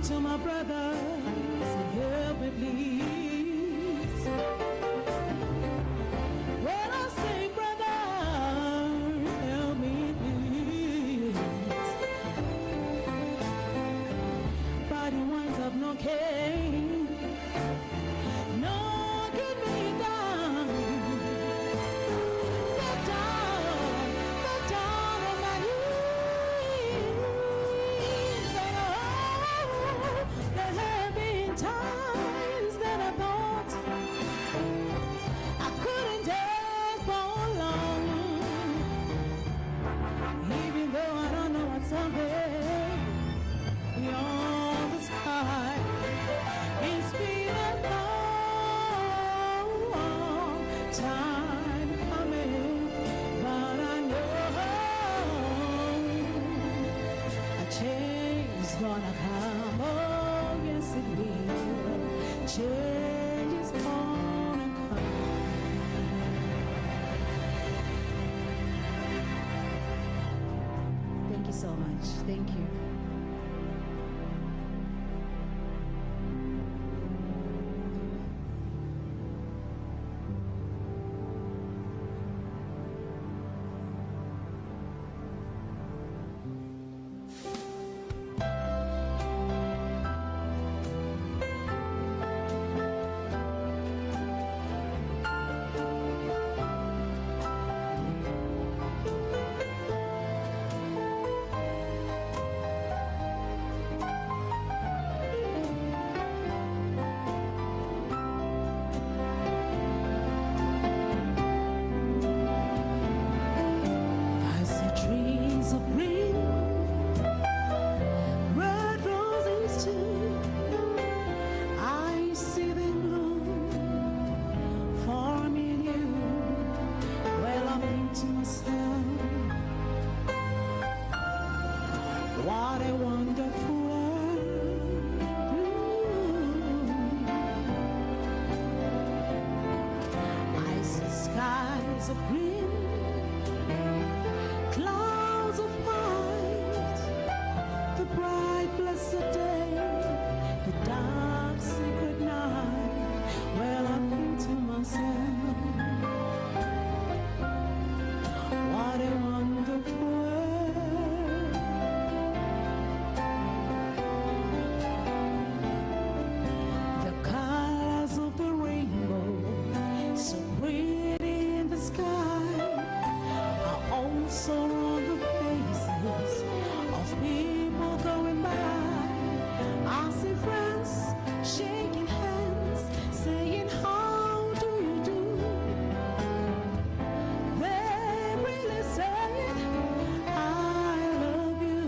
to my brothers, help me please. When I say brother, help me please. Body winds up no cane, no get me down. Get down on my knees. There have been times that I thought I couldn't take for long, even though I don't know what's up there beyond the sky. It's been a long time coming, but I know a change is gonna come. Oh, yes it will. Change is gonna come. Thank you so much. Thank you. I see trees of green, red roses too. I see them bloom for me and you. Well, I think to myself, what a wonderful world. I see skies of green, clouds of white, the bright blessed day, the dark secret night. Well, I think to myself, what a wonderful world. The colors of the rainbow, so pretty in the sky, are also on the faces of people going by. I see friends shaking hands, saying, how do you do? They really saying, I love you.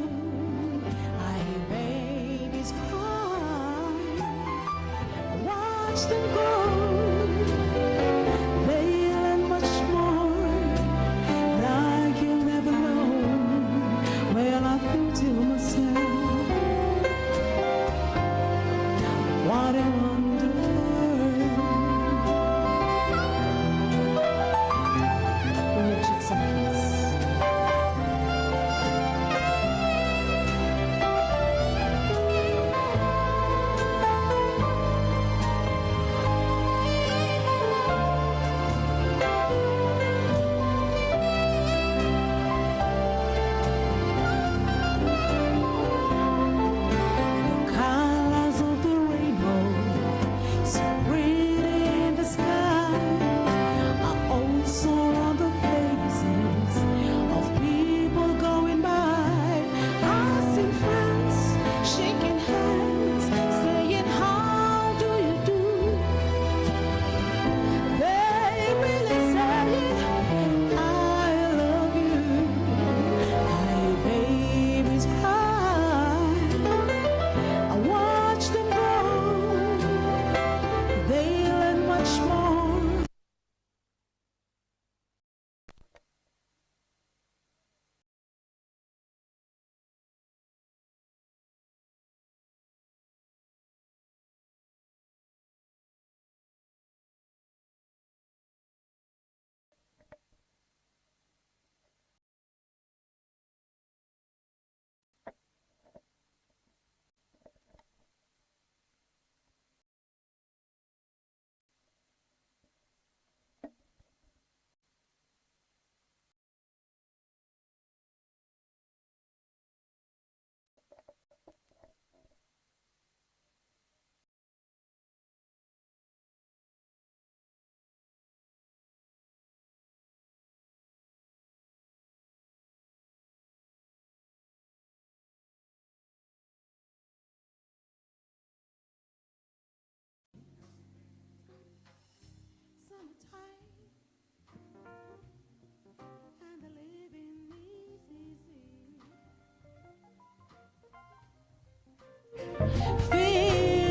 I hear babies cry, watch them grow. They learn much more like you'll never know. Well, I think to myself, what a wonderful world. Will you take some peace?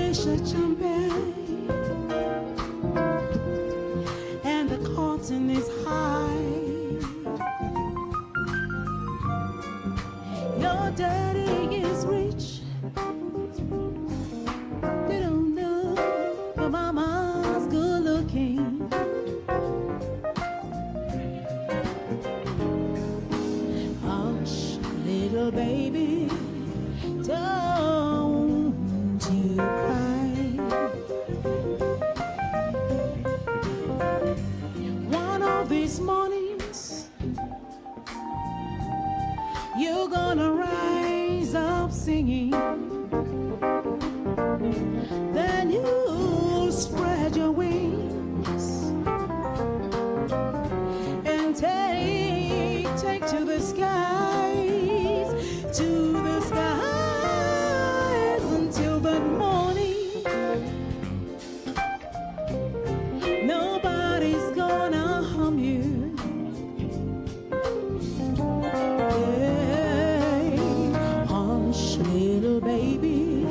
fish are jumping and the cotton is high. Your daddy is rich. They don't know your mama's good looking. Hush, little baby, don't you cry. One of these mornings, you're gonna rise up singing. Then you'll spread your wings and take to the skies, until the morning. Nobody's gonna harm you. Hey, hush, little baby,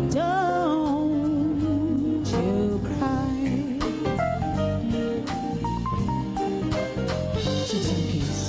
don't you cry. Just in case.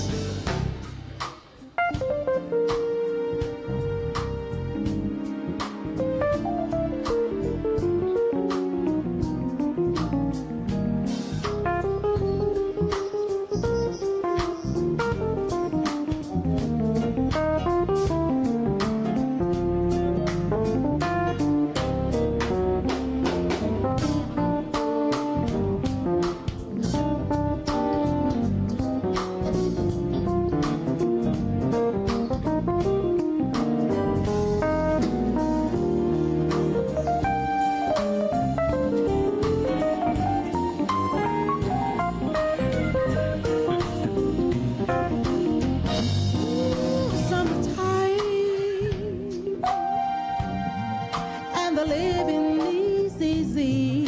The living is easy.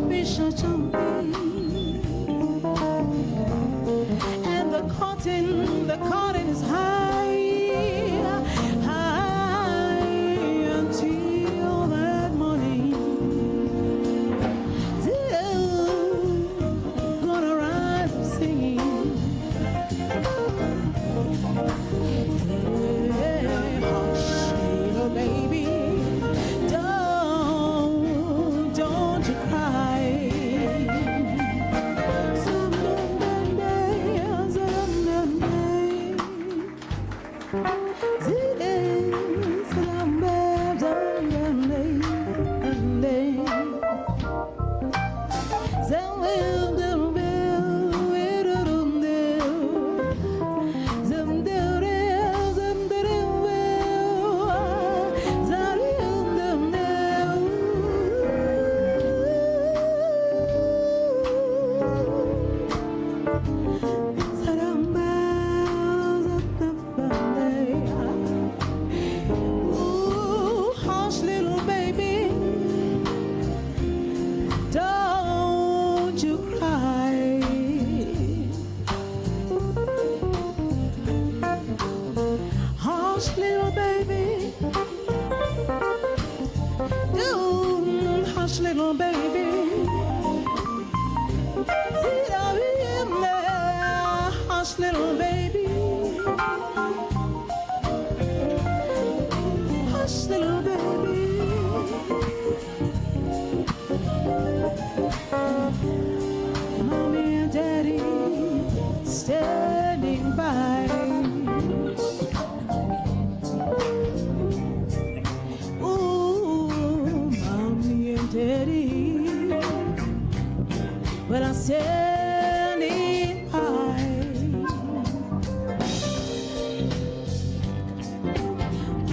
Fish are jumping, and the cotton is high until that morning. Still gonna rise up singing. Baby, don't you cry. Hush, little baby. Sit down in there. Hush, little baby. Hush, little baby. Mommy and Daddy standing by. Daddy, well, I'm standing by.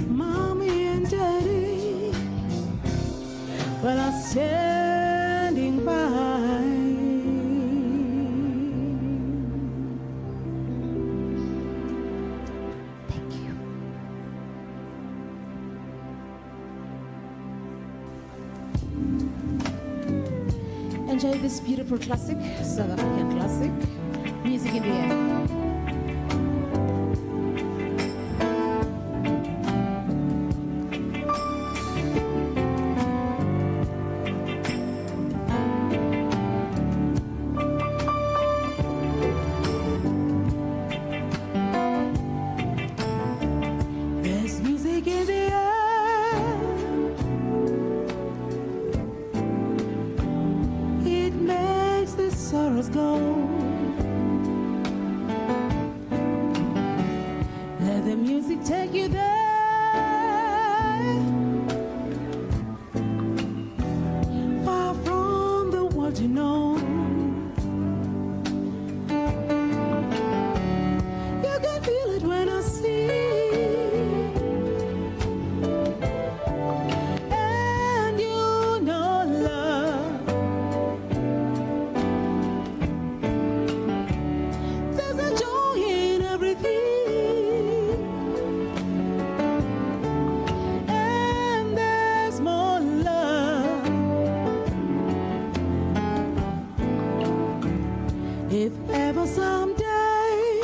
Mommy and Daddy, well, I'm standing by. Thank you. Enjoy this beautiful classic, South African classic, music in the air. sorrows go. Let the music take you there. Far from the world you know. You can feel it when I sing. And you know love. There's a joy in everything. And there's more love. If ever someday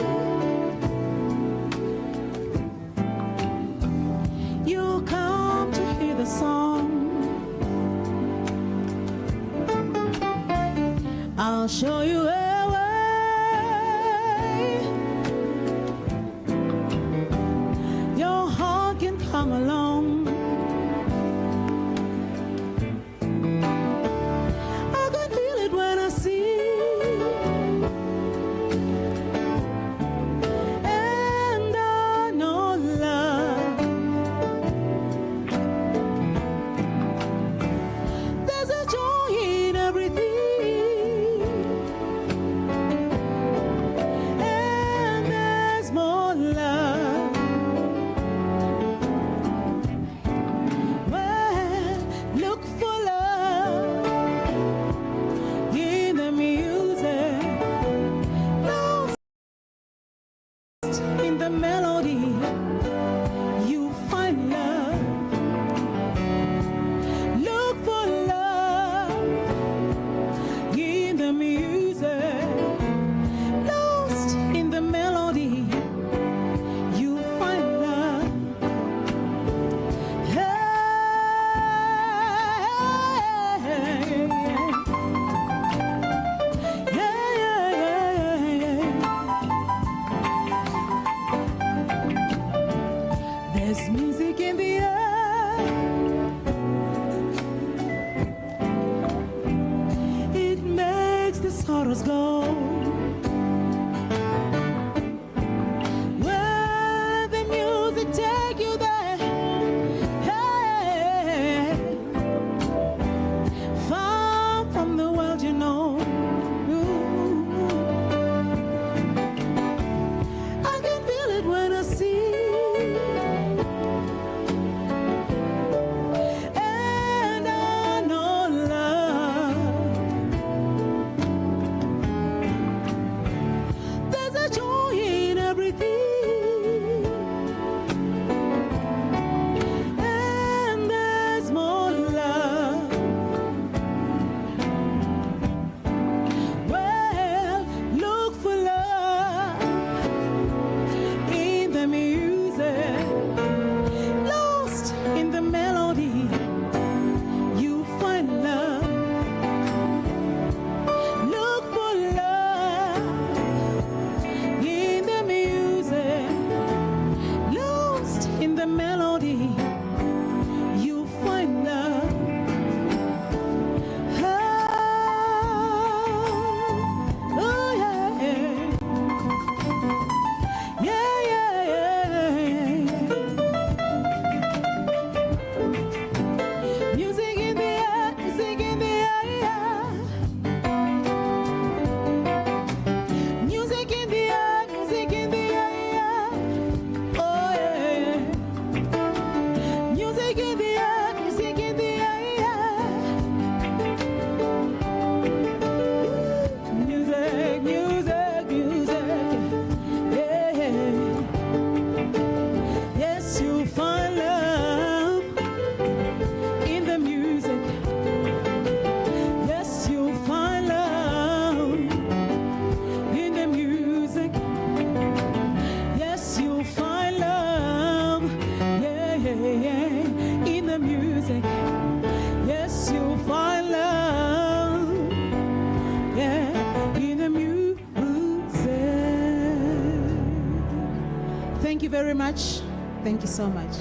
you'll come to hear the song, I'll show you a way. Your heart can come along. I can feel it when I sing. And I know love. There's a joy in everything. And there's more love. Well, look for love in the music. Lost in the melody, you find love. Look for love in the music. Lost in the melody, you find love. There's music in the air. It makes the sorrows go. Well, the music take you there. Hey, far from the world you know. I can feel it when I sing. And I know love. There's a joy in everything. And there's more love. Well, look for love in the music. Lost in the melody, you find love. Look for love in the music. Lost in the melody, you find love. Oh, yeah. Yeah, yeah, yeah. Music in the air, music in the air. Music in the air, music in the air. Oh yeah. Music in the air, music in the air. Music, music, music. Yeah. Yes, you'll find love in the music. Yes, you'll find love in the music. Yes, you'll find love. Yeah, yeah, yeah. In the music. Yes, you'll find love. Yeah, in the music. Thank you very much. Thank you so much.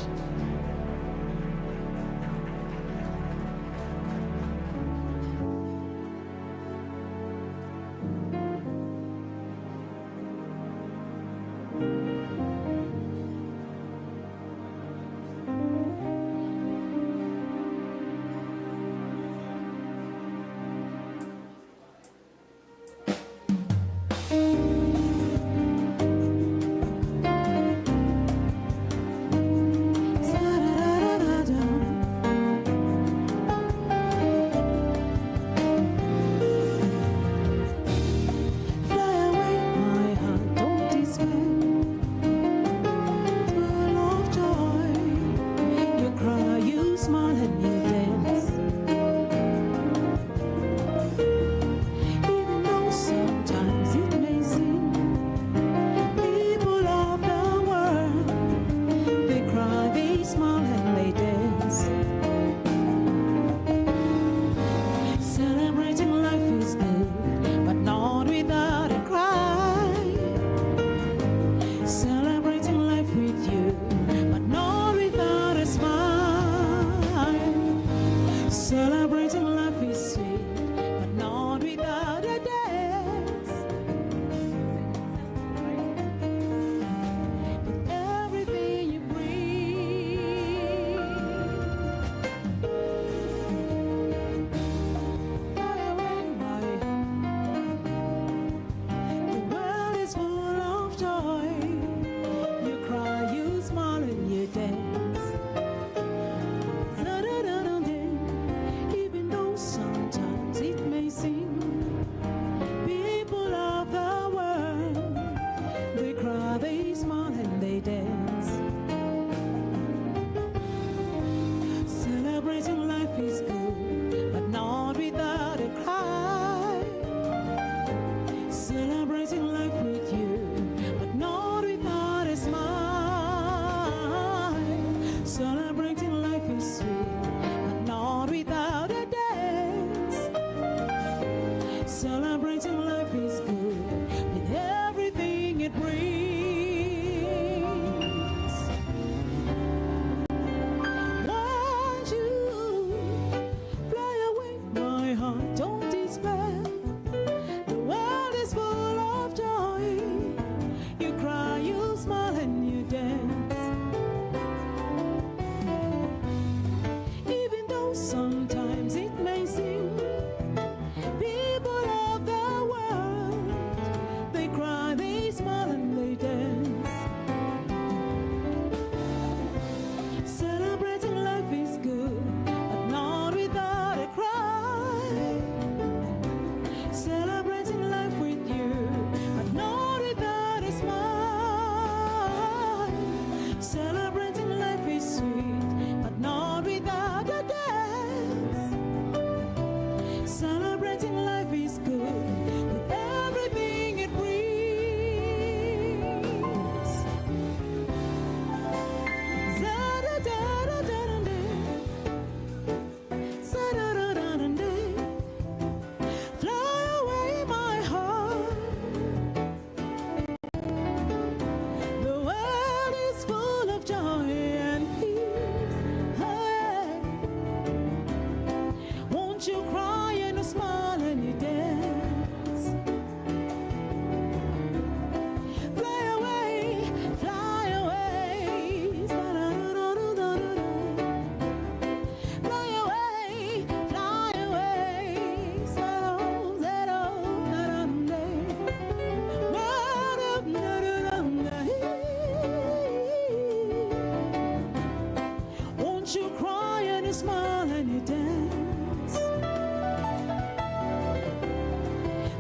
smile and you dance.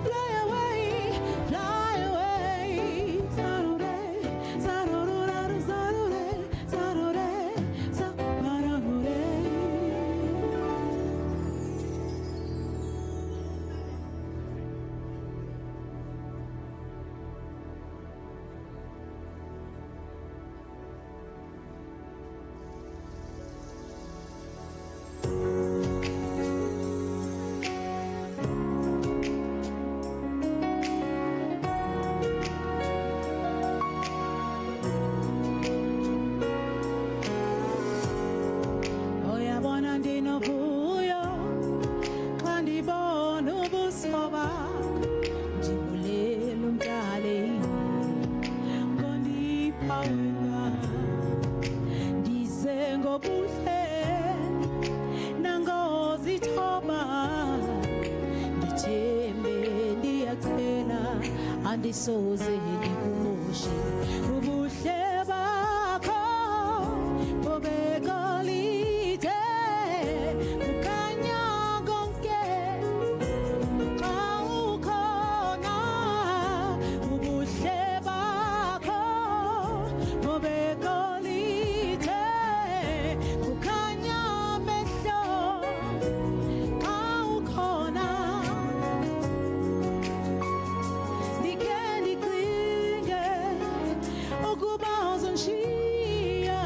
Fly away, fly away. Sarore, sarorora, sarore, sarore, saparore. Oyabona ndinovuyo xa ndibona ubuso bakho, ndibulela umdali ngondipha wena, ndize ngobuhle nangozithoba, ndithembe ndiyacela andisoze ndikumoshe ubuhle bakho bobekolide bukhanya konke xa ukhona, ubuhle bakho bobekolide bukhanya amehlo xa ukhona. Ndikhe ndicinge ukuba uzonshiya,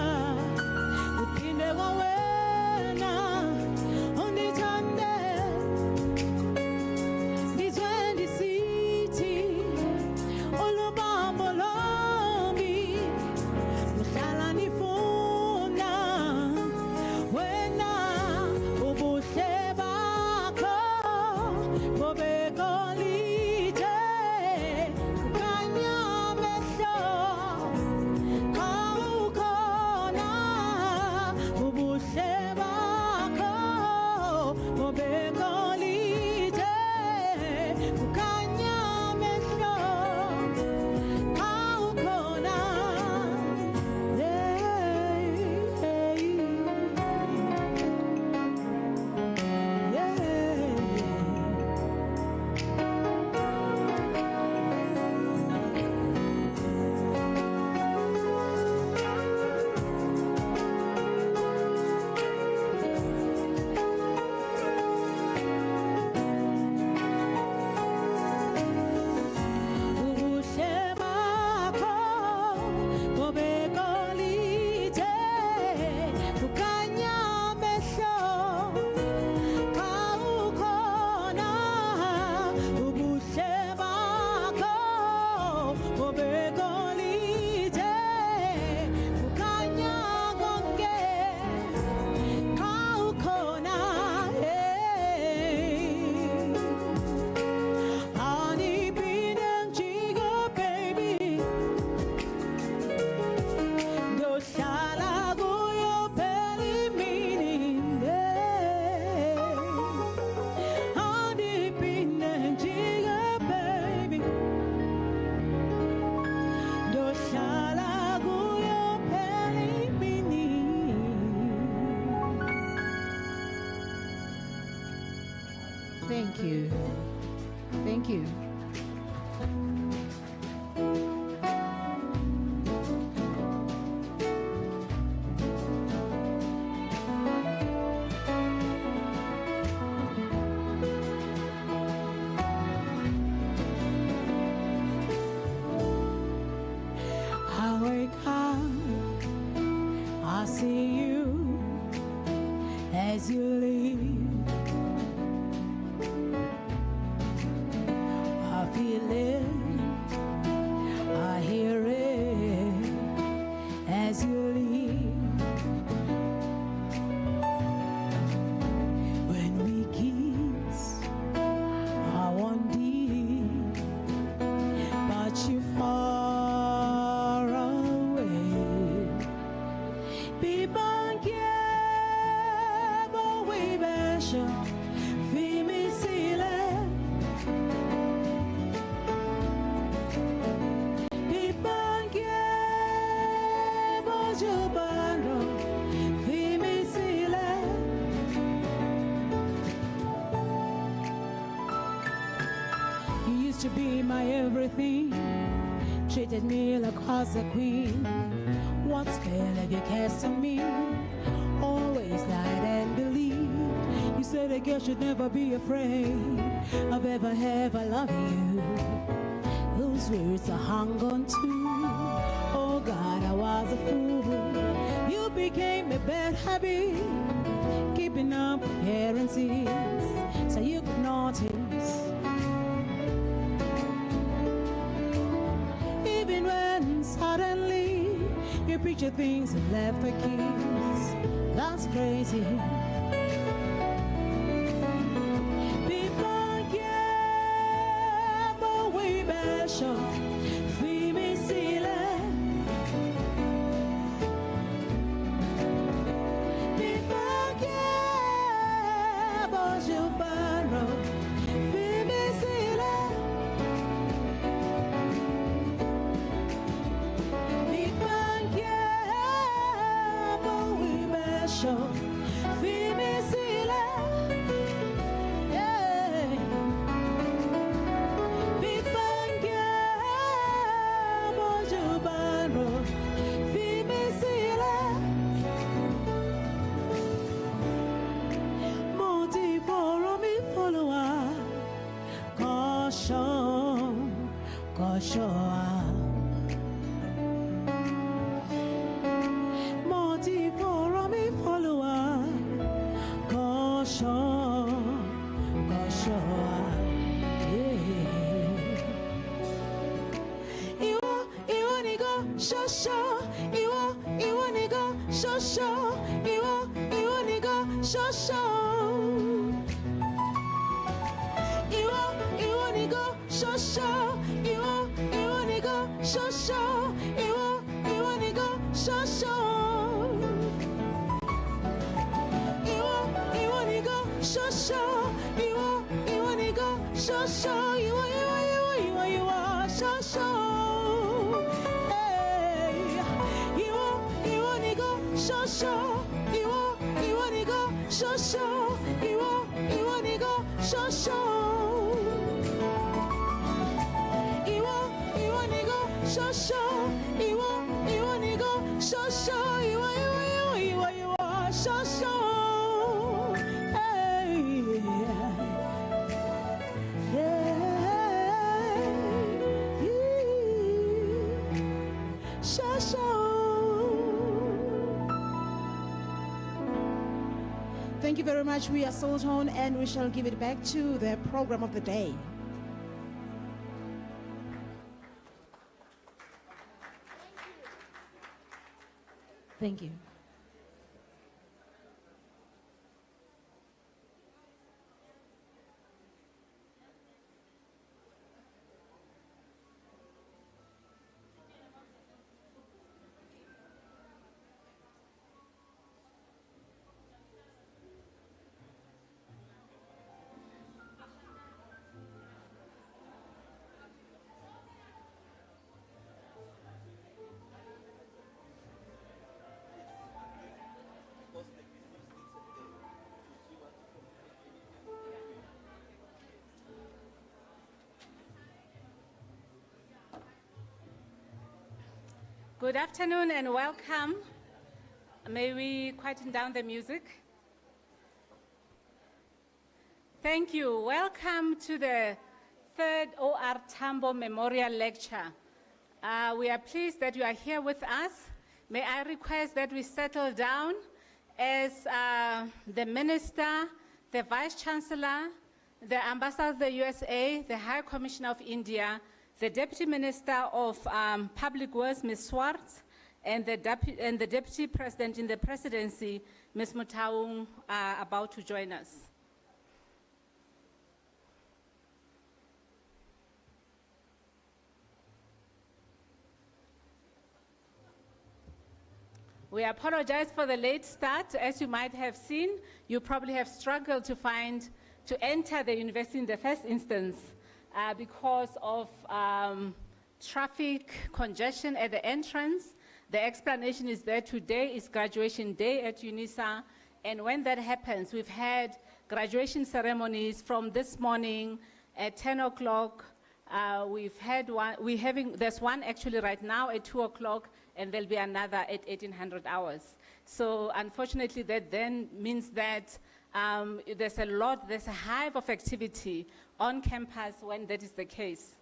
uphinde kwawena undithande, ndizwe ndisithi olubambo lwami luhlala ndifuna wena, ubuhle bakho bobekolide bukhanya amehlo xa ukhona, ubuhle bakho bobekolide bukhanya amehlo xa ukhona. Ubuhle bakho bobekolide bukhanya amehlo xa ukhona, ubuhle bakho bobekolide bukhanya konke xa ukhona. Anipinde njiko baby, ndohlala kuyo phela imini. Anipinde njiko baby, ndohlala kuyo phela imini. Thank you. Thank you. I wake up, I see you as you leave. I feel it, I hear it as you leave. When we kiss, I want deep, but you far away. Be used to be my everything, treated me like I was a queen. What spell have you cast on me? Always lied and believed. You said a girl should never be afraid of ever loving you. Those words I hung on to. Oh God, I was a fool. You became a bad habit, keeping up appearances so you could notice. Even when suddenly you picture things and left a kiss. That's crazy. People get but we better feel me silly. People get but you borrow feel me silly. People get but we better feel me silly. Yeah. People get but you borrow feel me silly. Motive for me follower, caution, caution. Motive for me follower, caution, caution. Yeah. Iwo nigo shosho, iwo nigo shosho, iwo nigo shosho. Iwo nigo shosho, iwo nigo shosho, iwo nigo shosho. Iwo nigo shosho, iwo nigo shosho, iwo shosho. Hey, iwo nigo shosho, iwo nigo shosho, iwo nigo shosho. Iwo nigo shosho, iwo nigo shosho, iwo shosho. Hey, yeah, shosho. Thank you very much. We are sold on, and we shall give it back to the program of the day. Thank you. Good afternoon and welcome. May we quieten down the music? Thank you. Welcome to the third OR Tambo Memorial Lecture. We are pleased that you are here with us. May I request that we settle down as the Minister, the Vice Chancellor, the Ambassador of the USA, the High Commissioner of India, the Deputy Minister of Public Works, Ms. Swartz, and the Deputy President in the Presidency, Ms. Mutaung, are about to join us. We apologize for the late start. As you might have seen, you probably have struggled to enter the university in the first instance because of traffic congestion at the entrance. The explanation is that today is graduation day at UNISA, and when that happens, we've had graduation ceremonies from this morning at 10 o'clock, There's one actually right now at 2 o'clock, and there'll be another at 1800 hours. So unfortunately, that then means that there's a hive of activity on campus when that is the case.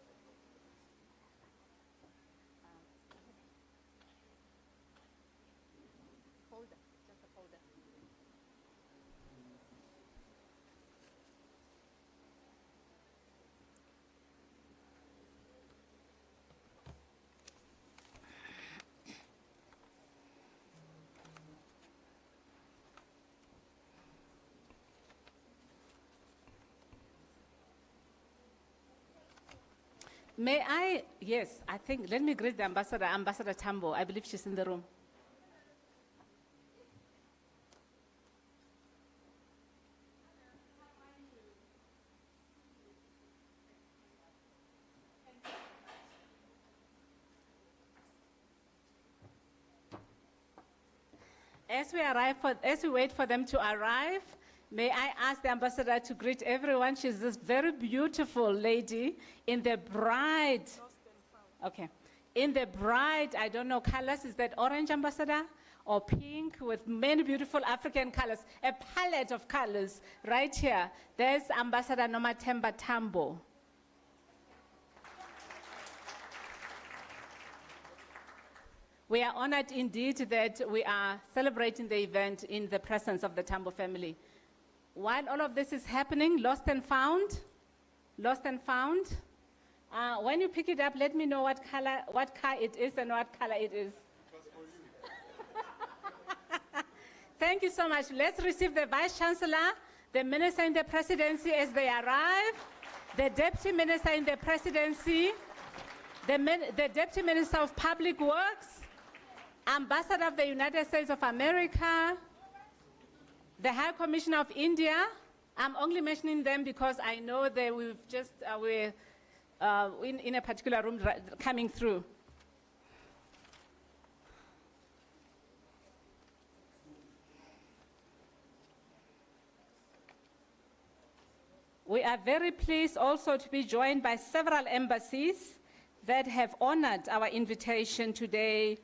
May I, yes, I think, let me greet the ambassador, Ambassador Tambo. I believe she's in the room. As we wait for them to arrive, may I ask the ambassador to greet everyone? She's this very beautiful lady in the bright, okay, in the bright, I don't know, colors. Is that orange, ambassador? Or pink with many beautiful African colors, a palette of colors right here. There's Ambassador Nomathemba Tambo. We are honored indeed that we are celebrating the event in the presence of the Tambo family. While all of this is happening, lost and found. When you pick it up, let me know what car it is and what color it is. Thank you so much. Let's receive the Vice Chancellor, the Minister in the Presidency as they arrive, the Deputy Minister in the Presidency, the Deputy Minister of Public Works, Ambassador of the United States of America, the High Commissioner of India. I'm only mentioning them because I know that we've just, we're in a particular room coming through. We are very pleased also to be joined by several embassies that have honored our invitation today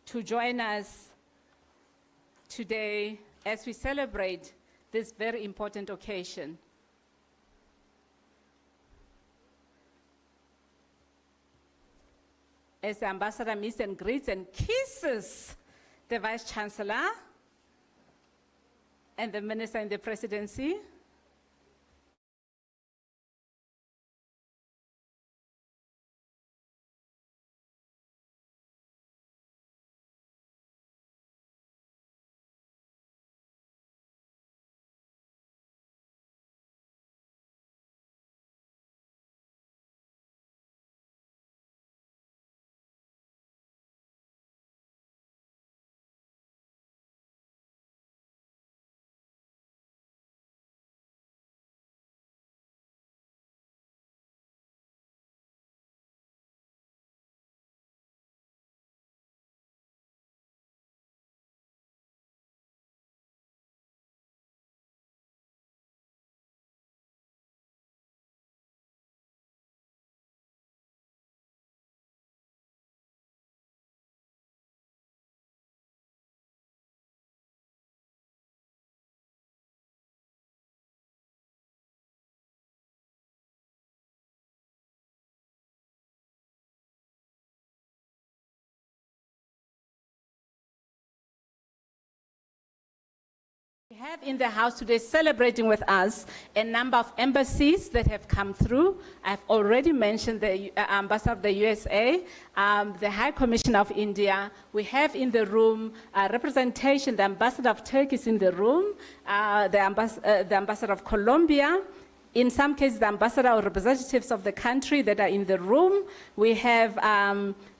to join us today as we celebrate this very important occasion. As the ambassador meets and greets and kisses the Vice Chancellor and the Minister in the Presidency. We have in the house today celebrating with us a number of embassies that have come through. I've already mentioned the Ambassador of the USA, the High Commissioner of India. We have in the room representation, the Ambassador of Turkey is in the room, the Ambassador of Colombia. In some cases, the ambassador or representatives of the country that are in the room. We have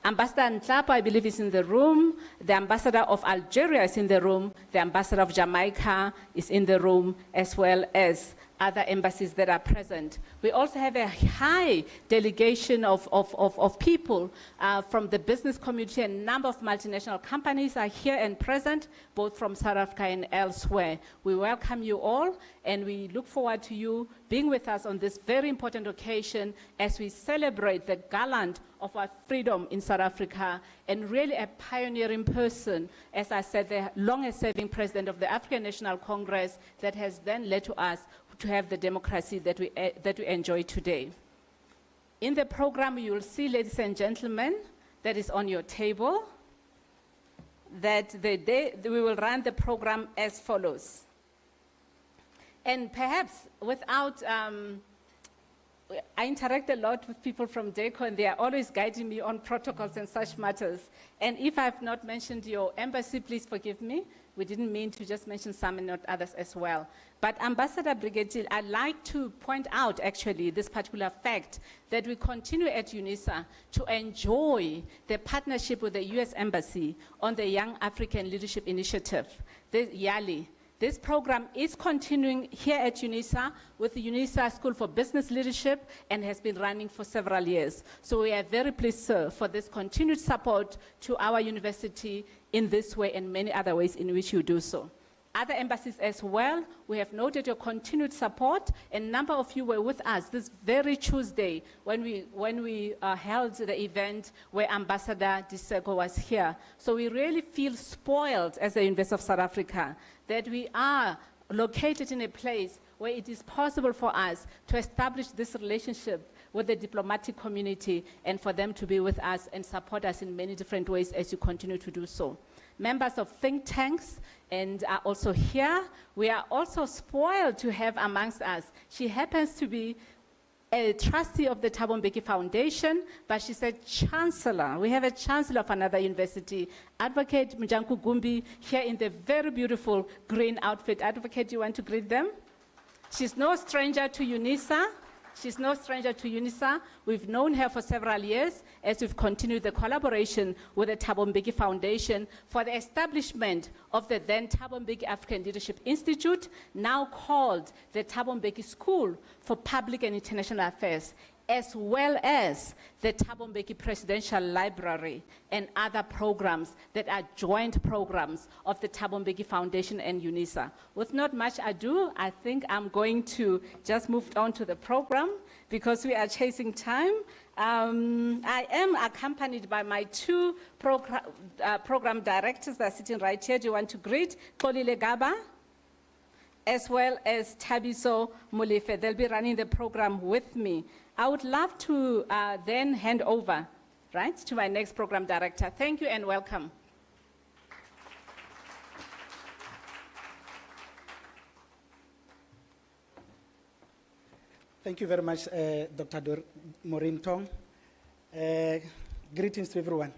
Ambassador Ntshavheni, I believe, is in the room. The ambassador of Algeria is in the room. The ambassador of Jamaica is in the room, as well as other embassies that are present. We also have a high delegation of people from the business community. A number of multinational companies are here and present, both from South Africa and elsewhere. We welcome you all, and we look forward to you being with us on this very important occasion as we celebrate the gallant of our freedom in South Africa, and really a pioneering person, as I said, the longest-serving president of the African National Congress that has then led to us to have the democracy that we enjoy today. In the program, you will see, ladies and gentlemen, that is on your table, that we will run the program as follows. And perhaps without, I interact a lot with people from DECO, and they are always guiding me on protocols and such matters. And if I have not mentioned your embassy, please forgive me. We didn't mean to just mention some and not others as well. But Ambassador Brigadier, I'd like to point out actually this particular fact that we continue at UNISA to enjoy the partnership with the US Embassy on the Young African Leadership Initiative, the YALI. This program is continuing here at UNISA with the UNISA School for Business Leadership and has been running for several years. So we are very pleased, sir, for this continued support to our university in this way and many other ways in which you do so. Other embassies as well, we have noted your continued support. A number of you were with us this very Tuesday when we held the event where Ambassador Diseko was here. So we really feel spoiled as the University of South Africa that we are located in a place where it is possible for us to establish this relationship with the diplomatic community and for them to be with us and support us in many different ways as you continue to do so. Members of think tanks and are also here. We are also spoiled to have amongst us. She happens to be a trustee of the Thabo Mbeki Foundation, but she's a chancellor. We have a chancellor of another university, Advocate Mjanku Gumbi, here in the very beautiful green outfit. Advocate, do you want to greet them? She's no stranger to UNISA. She's no stranger to UNISA. We've known her for several years as we've continued the collaboration with the Thabo Mbeki Foundation for the establishment of the then Thabo Mbeki African Leadership Institute, now called the Thabo Mbeki School for Public and International Affairs, as well as the Thabo Mbeki Presidential Library and other programs that are joint programs of the Thabo Mbeki Foundation and UNISA. With not much ado, I think I'm going to just move on to the program because we are chasing time. I am accompanied by my two program directors that are sitting right here. Do you want to greet Kolile Gaba, as well as Tabiso Mulife? They'll be running the program with me. I would love to then hand over, right, to my next program director. Thank you and welcome. Thank you very much, Dr. Maureen Tong. Greetings to everyone.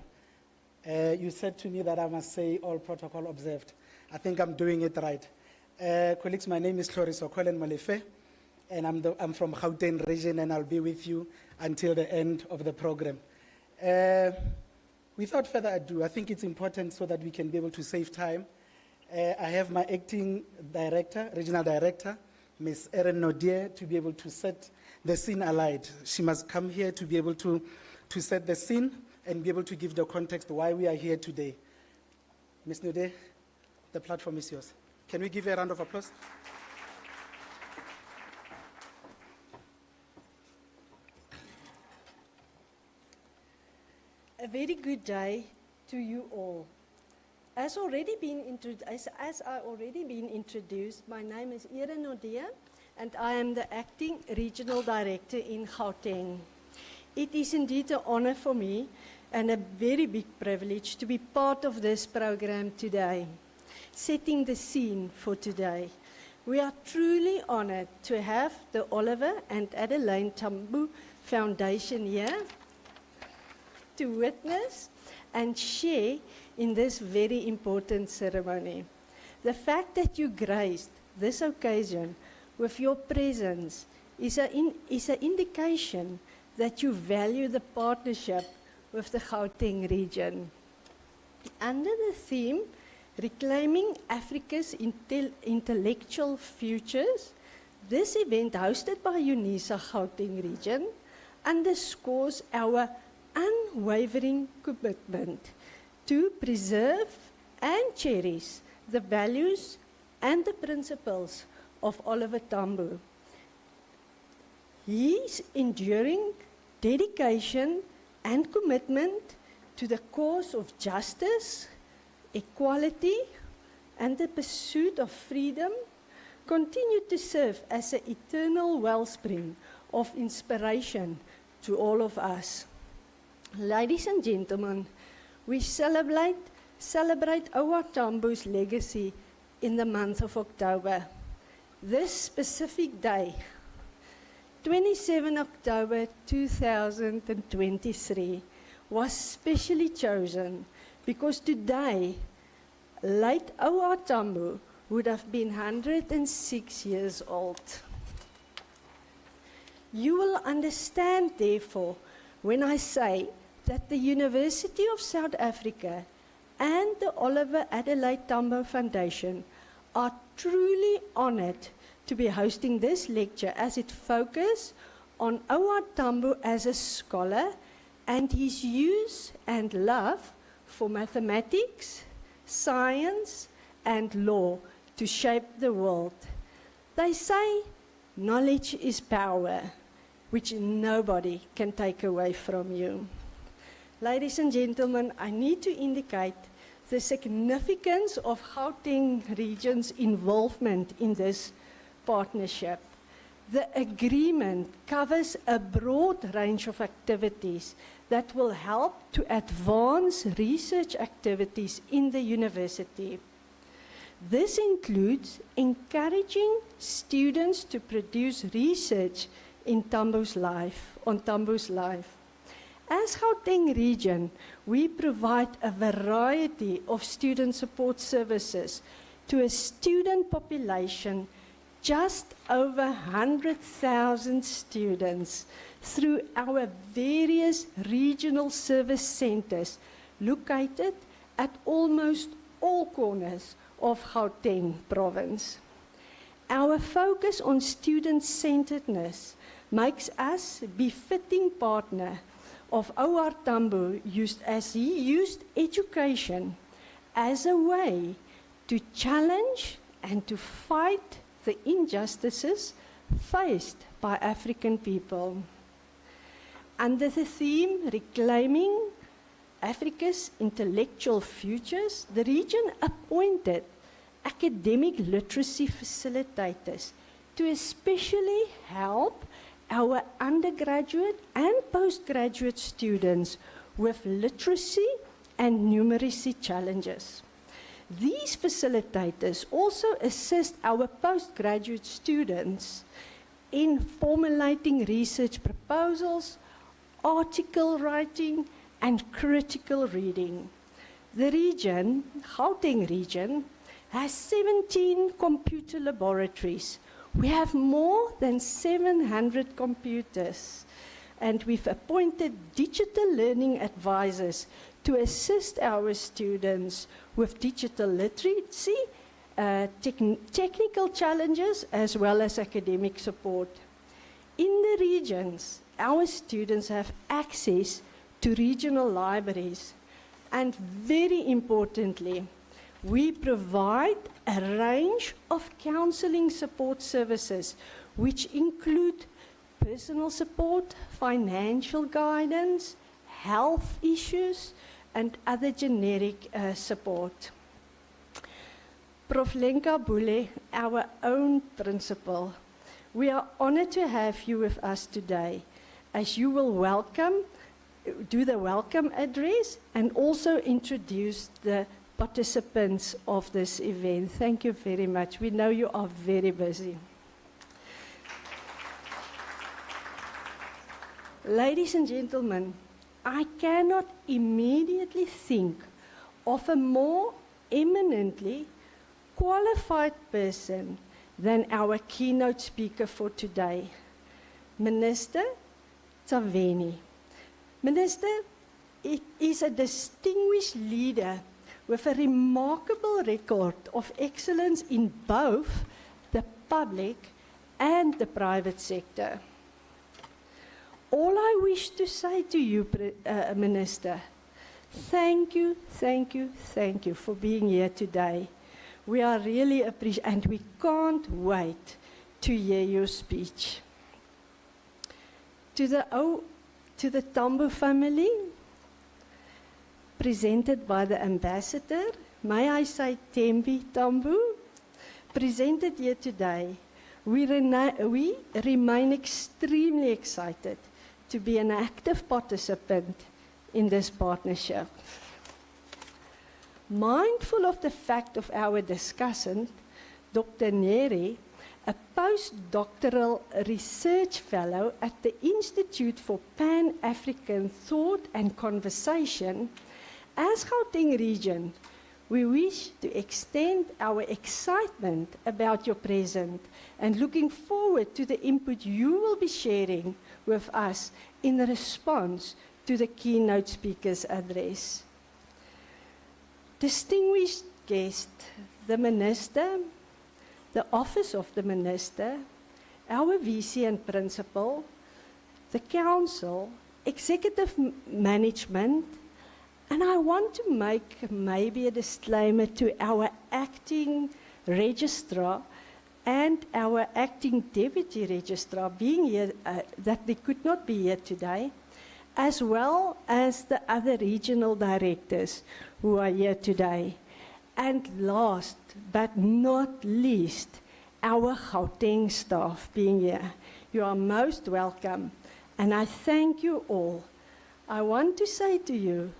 You said to me that I must say all protocol observed. I think I'm doing it right. Colleagues, my name is Tlhoriso Colin Malefe, and I'm from Gauteng region, and I'll be with you until the end of the program. Without further ado, I think it's important so that we can be able to save time. I have my acting director, regional director, Ms. Erin Nodier, to be able to set the scene alight. She must come here to be able to set the scene and be able to give the context why we are here today. Ms. Nodier, the platform is yours. Can we give her a round of applause? A very good day to you all. As I already been introduced, my name is Erin Nodier, and I am the Acting Regional Director in Gauteng. It is indeed an honor for me and a very big privilege to be part of this program today, setting the scene for today. We are truly honored to have the Oliver and Adelaine Tambo Foundation here to witness and share in this very important ceremony. The fact that you graced this occasion with your presence is an indication that you value the partnership with the Gauteng region. Under the theme, Reclaiming Africa's Intellectual Futures, this event hosted by UNISA Gauteng region underscores our unwavering commitment to preserve and cherish the values and the principles of Oliver Tambo. His enduring dedication and commitment to the cause of justice, equality, and the pursuit of freedom continue to serve as an eternal wellspring of inspiration to all of us. Ladies and gentlemen, we celebrate OR Tambo's legacy in the month of October. This specific day, 27 October 2023, was specially chosen because today, late OR Tambo would have been 106 years old. You will understand, therefore, when I say that the University of South Africa and the Oliver Adelaide Tambo Foundation are truly honored to be hosting this lecture as it focuses on OR Tambo as a scholar and his use and love for mathematics, science, and law to shape the world. They say knowledge is power, which nobody can take away from you. Ladies and gentlemen, I need to indicate the significance of Gauteng region's involvement in this partnership. The agreement covers a broad range of activities that will help to advance research activities in the university. This includes encouraging students to produce research in Tambo's life, on Tambo's life. As Gauteng region, we provide a variety of student support services to a student population just over 100,000 students through our various regional service centers located at almost all corners of Gauteng province. Our focus on student-centeredness makes us a befitting partner of OR Tambo as he used education as a way to challenge and to fight the injustices faced by African people. Under the theme Reclaiming Africa's Intellectual Futures, the region appointed academic literacy facilitators to especially help our undergraduate and postgraduate students with literacy and numeracy challenges. These facilitators also assist our postgraduate students in formulating research proposals, article writing, and critical reading. The region, Gauteng region, has 17 computer laboratories. We have more than 700 computers, and we've appointed digital learning advisors to assist our students with digital literacy, technical challenges, as well as academic support. In the regions, our students have access to regional libraries, and very importantly, we provide a range of counseling support services, which include personal support, financial guidance, health issues, and other generic support. Prof. Lenka Bule, our own principal, we are honored to have you with us today, as you will do the welcome address and also introduce the participants of this event. Thank you very much. We know you are very busy. Ladies and gentlemen, I cannot immediately think of a more eminently qualified person than our keynote speaker for today, Minister Ntshavheni. Minister, it is a distinguished leader with a remarkable record of excellence in both the public and the private sector. All I wish to say to you, Minister, thank you, thank you, thank you for being here today. We are really appreciative, and we can't wait to hear your speech. To the Tambo family, presented by the ambassador, may I say Tembi Tambo, presented here today, we remain extremely excited to be an active participant in this partnership. Mindful of the fact of our discussant, Dr. Neri, a postdoctoral research fellow at the Institute for Pan-African Thought and Conversation, as Gauteng region, we wish to extend our excitement about your presence and looking forward to the input you will be sharing with us in response to the keynote speaker's address. Distinguished guest, the Minister, the Office of the Minister, our VC and Principal, the Council, Executive Management, and I want to make maybe a disclaimer to our acting registrar and our acting deputy registrar being here, that they could not be here today, as well as the other regional directors who are here today. And last but not least, our Gauteng staff being here. You are most welcome, and I thank you all. I want to say to you,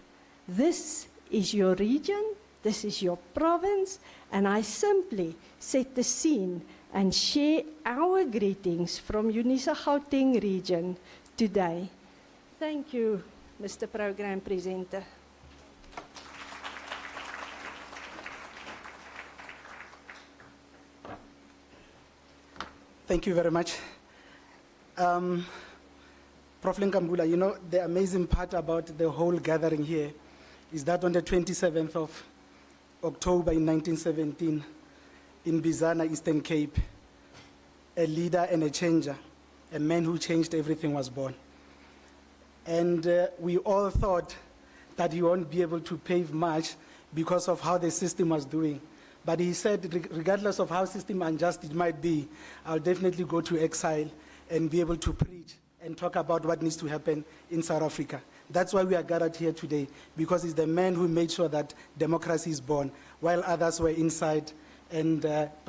this is your region, this is your province, and I simply set the scene and share our greetings from UNISA Gauteng region today. Thank you, Mr. Program Presenter. Thank you very much. Prof. Nkambula, you know, the amazing part about the whole gathering here is that on the 27th of October in 1917, in Bizana, Eastern Cape, a leader and a changer, a man who changed everything, was born. And we all thought that he won't be able to pave much because of how the system was doing. But he said, regardless of how system unjust it might be, I'll definitely go to exile and be able to preach and talk about what needs to happen in South Africa. That's why we are gathered here today, because he's the man who made sure that democracy is born, while others were inside and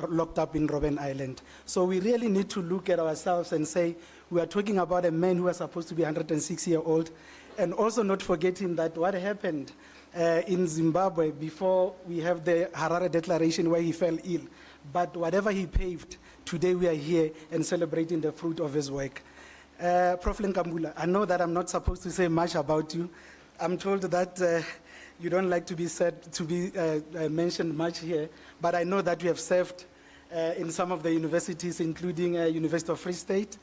locked up in Robben Island. So we really need to look at ourselves and say, we are talking about a man who was supposed to be 106-year-old, and also not forgetting that what happened in Zimbabwe before we have the Harare Declaration where he fell ill. But whatever he paved, today we are here and celebrating the fruit of his work. Prof. Nkambula, I know that I'm not supposed to say much about you. I'm told that you don't like to be mentioned much here, but I know that you have served in some of the universities, including University of Free State,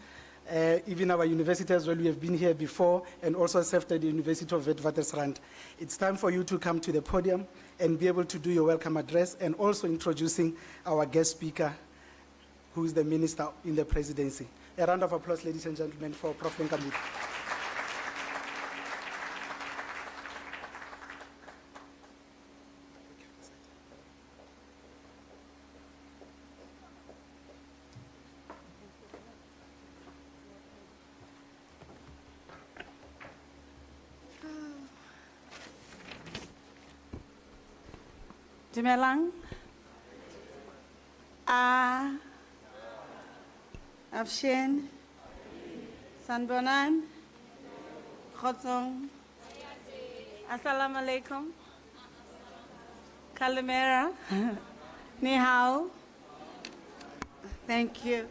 even our university as well. We have been here before, and also served at the University of Witwatersrand. It's time for you to come to the podium and be able to do your welcome address, and also introducing our guest speaker, who is the minister in the presidency. A round of applause, ladies and gentlemen, for Prof. Nkambula. Dumelang. Afshin. Sanbonan. Khotsong. Assalamu alaikum. Kalimera. Ni hao. Thank you.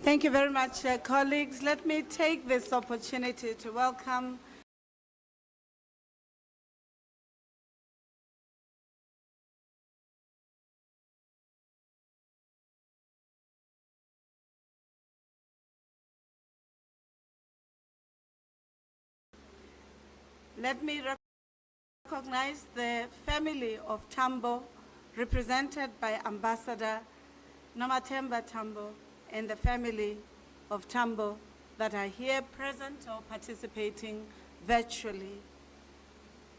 Thank you very much, colleagues. Let me take this opportunity to welcome Let me Recognize the family of Tambo, represented by Ambassador Nomathemba Tambo, and the family of Tambo that are here present or participating virtually.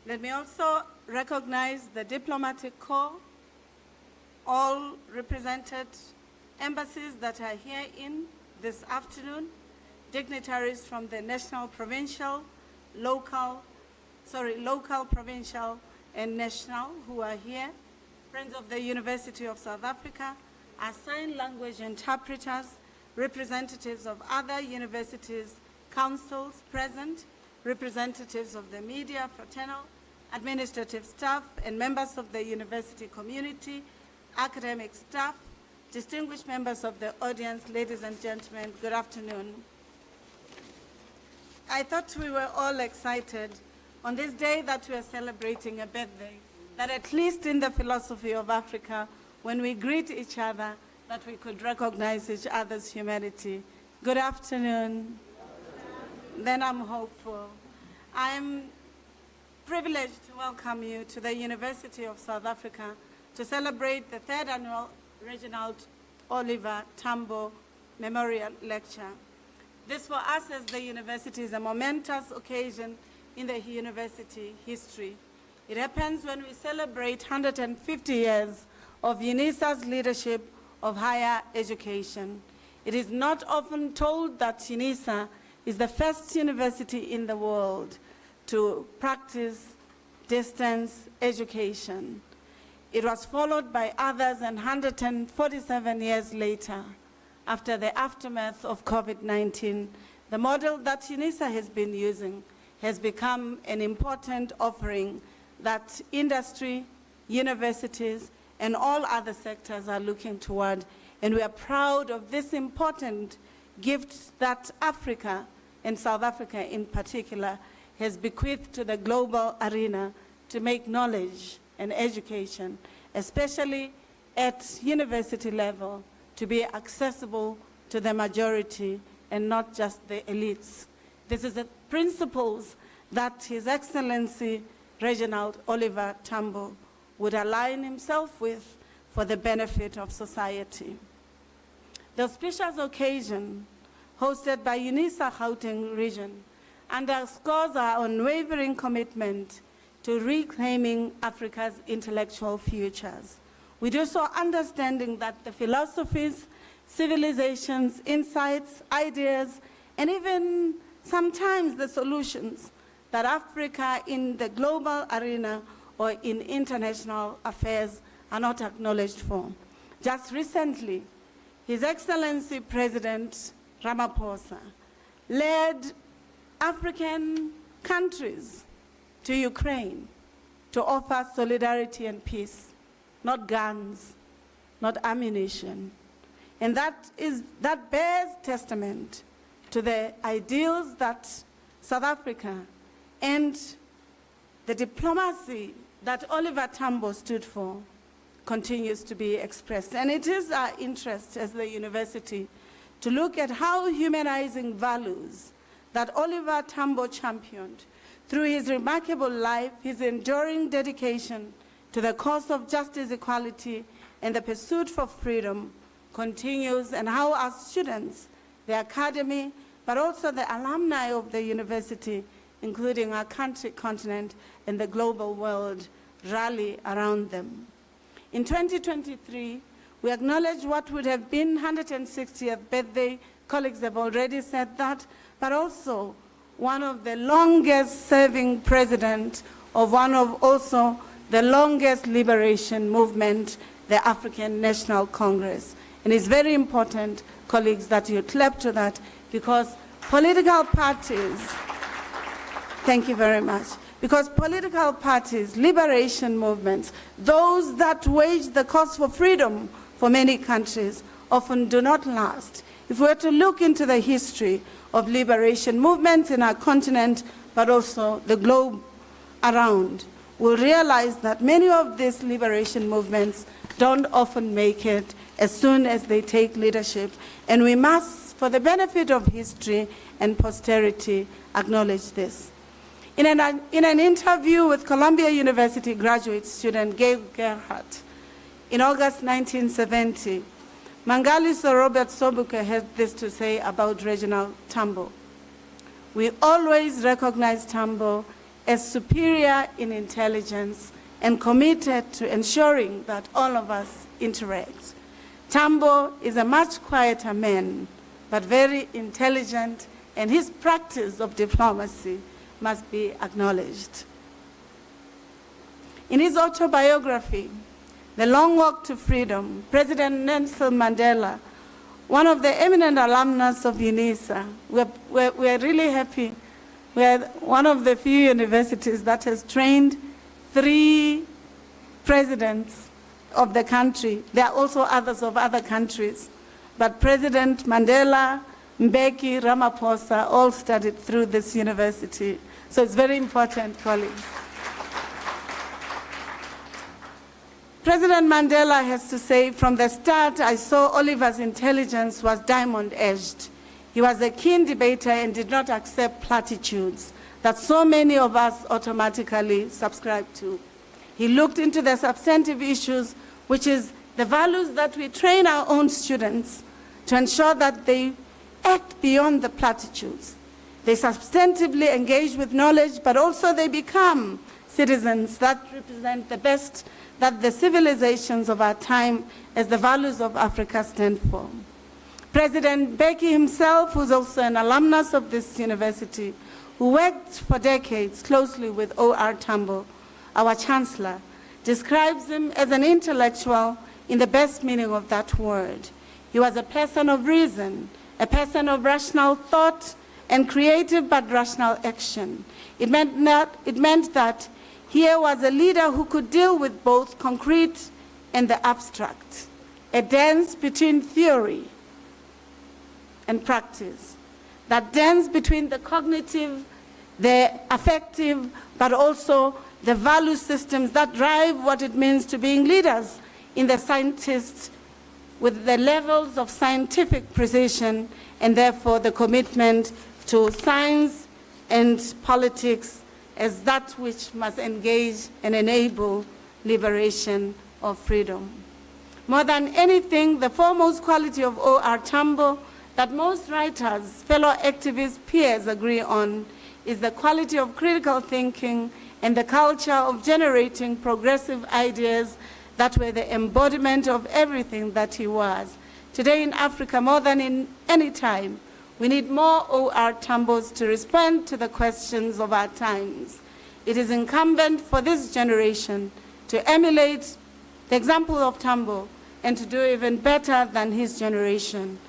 Let me also recognize the diplomatic corps, all represented embassies that are here in this afternoon, dignitaries from the national, provincial, local, provincial, and national who are here, friends of the University of South Africa, our sign language interpreters, representatives of other universities, councils present, representatives of the media, fraternal, administrative staff, and members of the university community, academic staff, distinguished members of the audience, ladies and gentlemen, good afternoon. I thought we were all excited on this day that we are celebrating a birthday, that at least in the philosophy of Africa, when we greet each other, that we could recognize each other's humanity. Good afternoon. Then I'm hopeful. I'm privileged to welcome you to the University of South Africa to celebrate the 3rd annual Reginald Oliver Tambo Memorial Lecture. This for us as the university is a momentous occasion in the university history. It happens when we celebrate 150 years of UNISA's leadership of higher education. It is not often told that UNISA is the first university in the world to practice distance education. It was followed by others, and 147 years later, after the aftermath of COVID-19, the model that UNISA has been using has become an important offering that industry, universities, and all other sectors are looking toward. And we are proud of this important gift that Africa, and South Africa in particular, has bequeathed to the global arena to make knowledge and education, especially at university level, to be accessible to the majority and not just the elites. This is the principles that His Excellency Reginald Oliver Tambo would align himself with for the benefit of society. The auspicious occasion hosted by UNISA Gauteng region underscores our unwavering commitment to reclaiming Africa's intellectual futures. We do so understanding that the philosophies, civilizations, insights, ideas, and even sometimes the solutions that Africa in the global arena or in international affairs are not acknowledged for. Just recently, His Excellency President Ramaphosa led African countries to Ukraine to offer solidarity and peace, not guns, not ammunition. And that bears testament to the ideals that South Africa and the diplomacy that Oliver Tambo stood for continues to be expressed. And it is our interest as the university to look at how humanizing values that Oliver Tambo championed through his remarkable life, his enduring dedication to the cause of justice, equality, and the pursuit for freedom continues, and how our students, the academy, but also the alumni of the university, including our country, continent, and the global world, rally around them. In 2023, we acknowledge what would have been 160th birthday. Colleagues have already said that, but also one of the longest serving president of one of also the longest liberation movement, the African National Congress. And it's very important, colleagues, that you clap to that, because political parties, thank you very much, because political parties, liberation movements, those that wage the cause for freedom for many countries, often do not last. If we were to look into the history of liberation movements in our continent, but also the globe around, we'll realize that many of these liberation movements don't often make it as soon as they take leadership. And we must, for the benefit of history and posterity, acknowledge this. In an interview with Columbia University graduate student Gail Gerhardt in August 1970, Mangaliso Robert Sobukwe had this to say about Reginald Tambo. We always recognize Tambo as superior in intelligence and committed to ensuring that all of us interact. Tambo is a much quieter man, but very intelligent, and his practice of diplomacy must be acknowledged. In his autobiography, The Long Walk to Freedom, President Nelson Mandela, one of the eminent alumnus of UNISA, we're really happy. We're one of the few universities that has trained 3 presidents of the country. There are also others of other countries, but President Mandela, Mbeki, Ramaphosa all studied through this university. So it's very important, colleagues. President Mandela has to say, from the start, I saw Oliver's intelligence was diamond-edged. He was a keen debater and did not accept platitudes that so many of us automatically subscribe to. He looked into the substantive issues, which is the values that we train our own students to ensure that they act beyond the platitudes. They substantively engage with knowledge, but also they become citizens that represent the best that the civilizations of our time as the values of Africa stand for. President Mbeki himself, who's also an alumnus of this university, who worked for decades closely with OR Tambo, our chancellor, describes him as an intellectual in the best meaning of that word. He was a person of reason, a person of rational thought and creative but rational action. It meant that here was a leader who could deal with both concrete and the abstract, a dance between theory and practice, that dance between the cognitive, the affective, but also the value systems that drive what it means to being leaders in the scientists with the levels of scientific precision and therefore the commitment to science and politics as that which must engage and enable liberation of freedom. More than anything, the foremost quality of OR Tambo that most writers, fellow activists, peers agree on is the quality of critical thinking and the culture of generating progressive ideas that were the embodiment of everything that he was. Today in Africa, more than in any time, we need more OR Tambos to respond to the questions of our times. It is incumbent for this generation to emulate the example of Tambo and to do even better than his generation.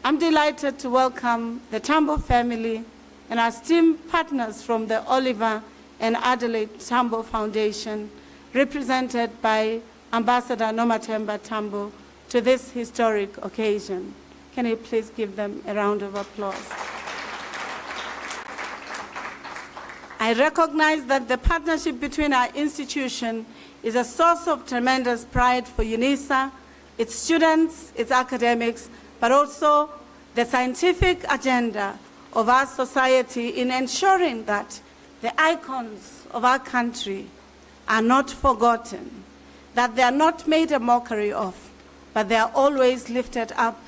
I'm delighted to welcome the Tambo family and our esteemed partners from the Oliver and Adelaide Tambo Foundation, represented by Ambassador Nomathemba Tambo, to this historic occasion. Can you please give them a round of applause? I recognize that the partnership between our institution is a source of tremendous pride for UNISA, its students, its academics, but also the scientific agenda of our society in ensuring that the icons of our country are not forgotten, that they are not made a mockery of, but they are always lifted up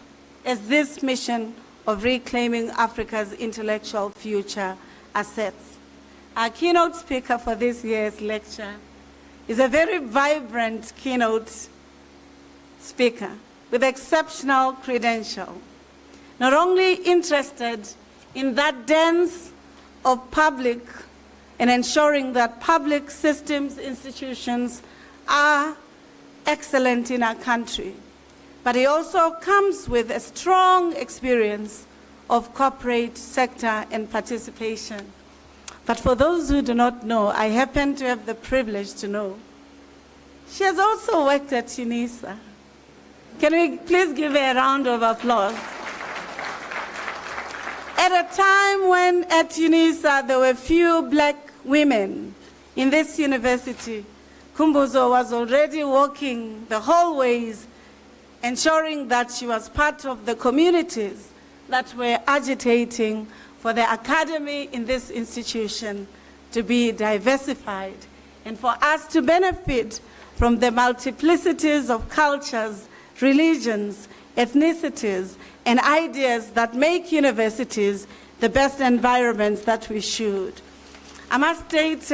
as this mission of reclaiming Africa's intellectual future assets. Our keynote speaker for this year's lecture is a very vibrant keynote speaker with exceptional credential, not only interested in that dance of public and ensuring that public systems, institutions are excellent in our country, but he also comes with a strong experience of corporate sector and participation. But for those who do not know, I happen to have the privilege to know, she has also worked at UNISA. Can we please give her a round of applause? At a time when at UNISA there were few black women in this university, Khumbudzo was already walking the hallways, ensuring that she was part of the communities that were agitating for the academy in this institution to be diversified and for us to benefit from the multiplicities of cultures, religions, ethnicities, and ideas that make universities the best environments that we should. I must state,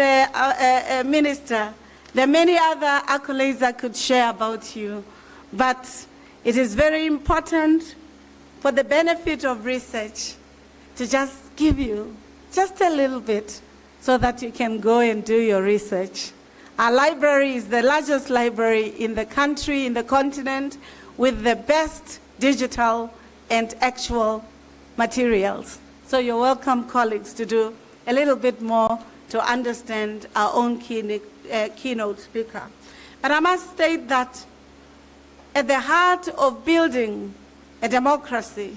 Minister, there are many other accolades I could share about you, but it is very important for the benefit of research to just give you just a little bit so that you can go and do your research. Our library is the largest library in the country, in the continent, with the best digital and actual materials. So you're welcome, colleagues, to do a little bit more to understand our own keynote speaker. But I must state that at the heart of building a democracy,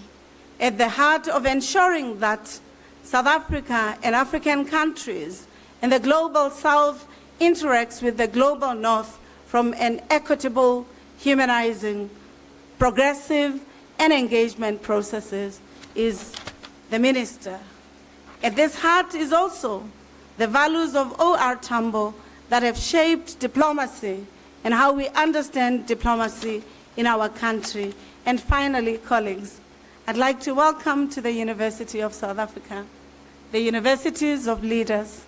at the heart of ensuring that South Africa and African countries and the global South interacts with the global North from an equitable, humanizing, progressive, and engagement processes is the minister. At this heart is also the values of OR Tambo that have shaped diplomacy and how we understand diplomacy in our country. And finally, colleagues, I'd like to welcome to the University of South Africa, the universities of leaders,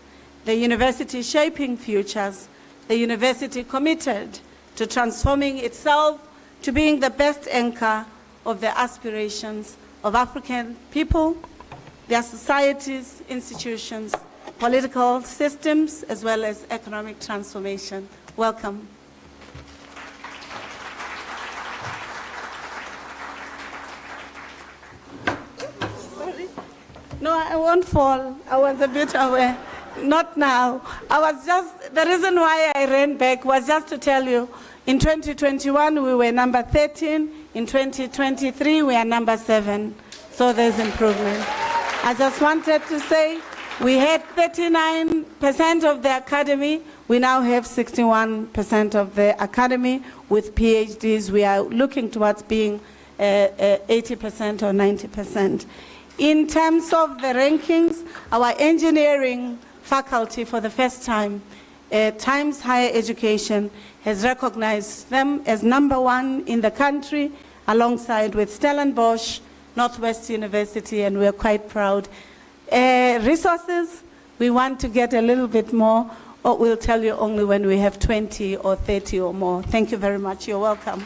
the university shaping futures, the university committed to transforming itself to being the best anchor of the aspirations of African people, their societies, institutions, political systems, as well as economic transformation. Welcome. Sorry. No, I won't fall. I was a bit away. Not now. The reason why I ran back was just to tell you, in 2021, we were number 13. In 2023, we are number 7. So there's improvement. I just wanted to say we had 39% of the academy. We now have 61% of the academy with PhDs. We are looking towards being 80% or 90%. In terms of the rankings, our engineering faculty for the first time, Times Higher Education has recognized them as #1 in the country, alongside with Stellenbosch, Northwest University, and we're quite proud. Resources, we want to get a little bit more, or we'll tell you only when we have 20 or 30 or more. Thank you very much. You're welcome.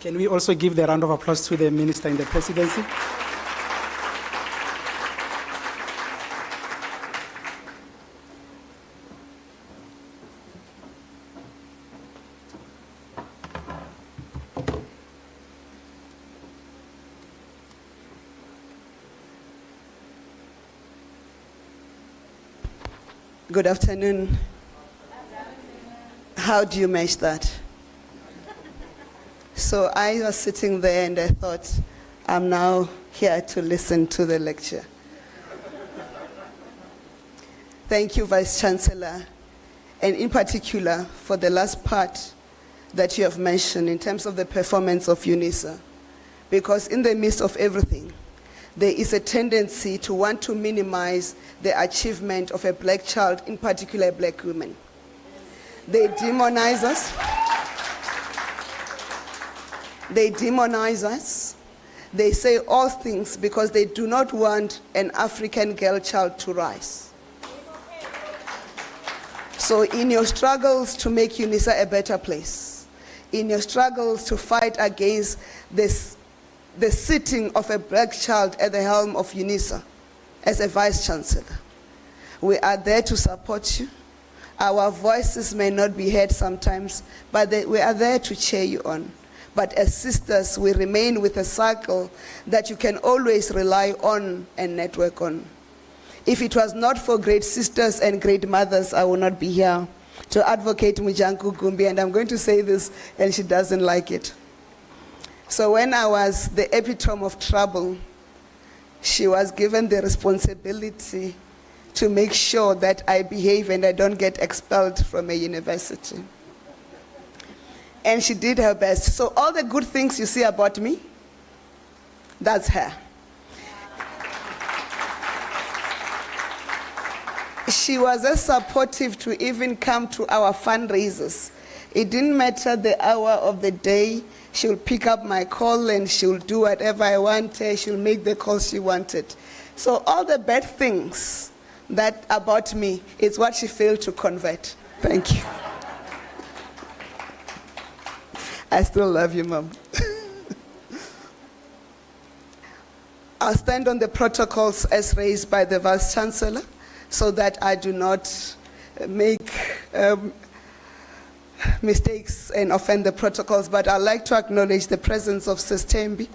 Can we also give the round of applause to the Minister in the Presidency? Good afternoon. How do you match that? So I was sitting there and I thought, I'm now here to listen to the lecture. Thank you, Vice Chancellor, and in particular for the last part that you have mentioned in terms of the performance of UNISA. Because in the midst of everything, there is a tendency to want to minimize the achievement of a black child, in particular black women. They demonize us. They demonize us. They say all things because they do not want an African girl child to rise. So in your struggles to make UNISA a better place, in your struggles to fight against the sitting of a black child at the helm of UNISA as a Vice Chancellor, we are there to support you. Our voices may not be heard sometimes, but we are there to cheer you on. But as sisters, we remain with a circle that you can always rely on and network on. If it was not for great sisters and great mothers, I would not be here to advocate Mujanku Gumbi, and I'm going to say this, and she doesn't like it. So when I was the epitome of trouble, she was given the responsibility to make sure that I behave and I don't get expelled from a university. And she did her best. So all the good things you see about me, that's her. She was as supportive to even come to our fundraisers. It didn't matter the hour of the day. She'll pick up my call and she'll do whatever I wanted. She'll make the calls she wanted. So all the bad things that about me is what she failed to convert. Thank you. I still love you, Mom. I'll stand on the protocols as raised by the Vice Chancellor so that I do not make mistakes and offend the protocols, but I'd like to acknowledge the presence of Sis Thembi,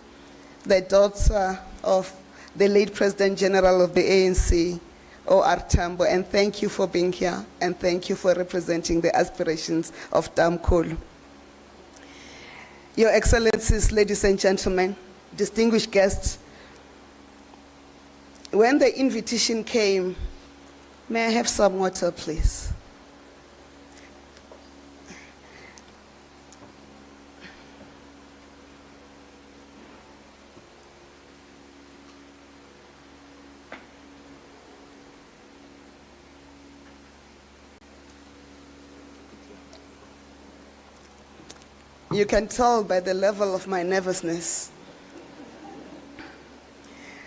the daughter of the late President General of the ANC, OR Tambo, and thank you for being here, and thank you for representing the aspirations of Tamkhulu. Your Excellencies, ladies and gentlemen, distinguished guests, when the invitation came, may I have some water, please? You can tell by the level of my nervousness.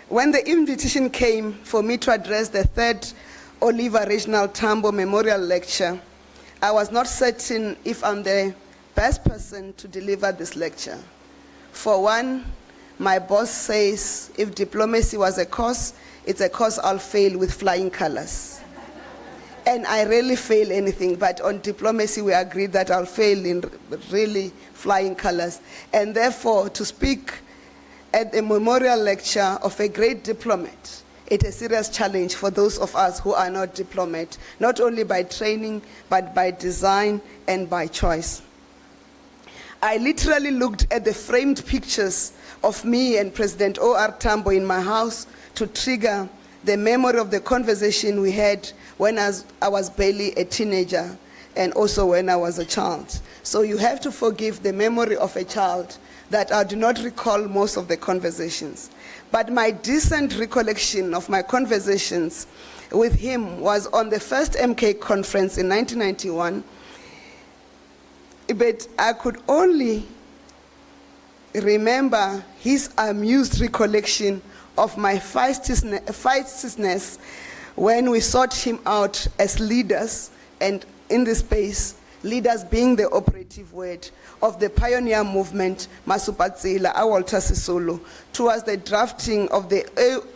When the invitation came for me to address the third Oliver Reginald Tambo Memorial Lecture, I was not certain if I'm the best person to deliver this lecture. For one, my boss says if diplomacy was a course, it's a course I'll fail with flying colors. And I rarely fail anything, but on diplomacy we agreed that I'll fail in really flying colors. And therefore, to speak at a memorial lecture of a great diplomat, it's a serious challenge for those of us who are not diplomats, not only by training, but by design and by choice. I literally looked at the framed pictures of me and President OR Tambo in my house to trigger the memory of the conversation we had when I was barely a teenager and also when I was a child. So you have to forgive the memory of a child that I do not recall most of the conversations. But my decent recollection of my conversations with him was on the first MK conference in 1991, but I could only remember his amused recollection of my feistiness when we sought him out as leaders, and in this space, leaders being the operative word of the pioneer movement, Masupatsila, Awalta Sisulu, towards the drafting of the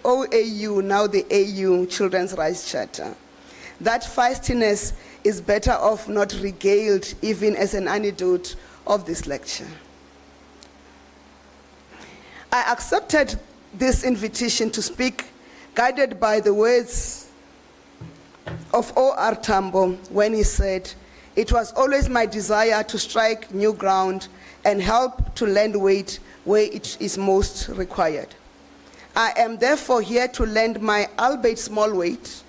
OAU, now the AU Children's Rights Charter. That feistiness is better off not regaled even as an anecdote of this lecture. I accepted this invitation to speak, guided by the words of OR Tambo when he said, "It was always my desire to strike new ground and help to lend weight where it is most required. I am therefore here to lend my albeit small weight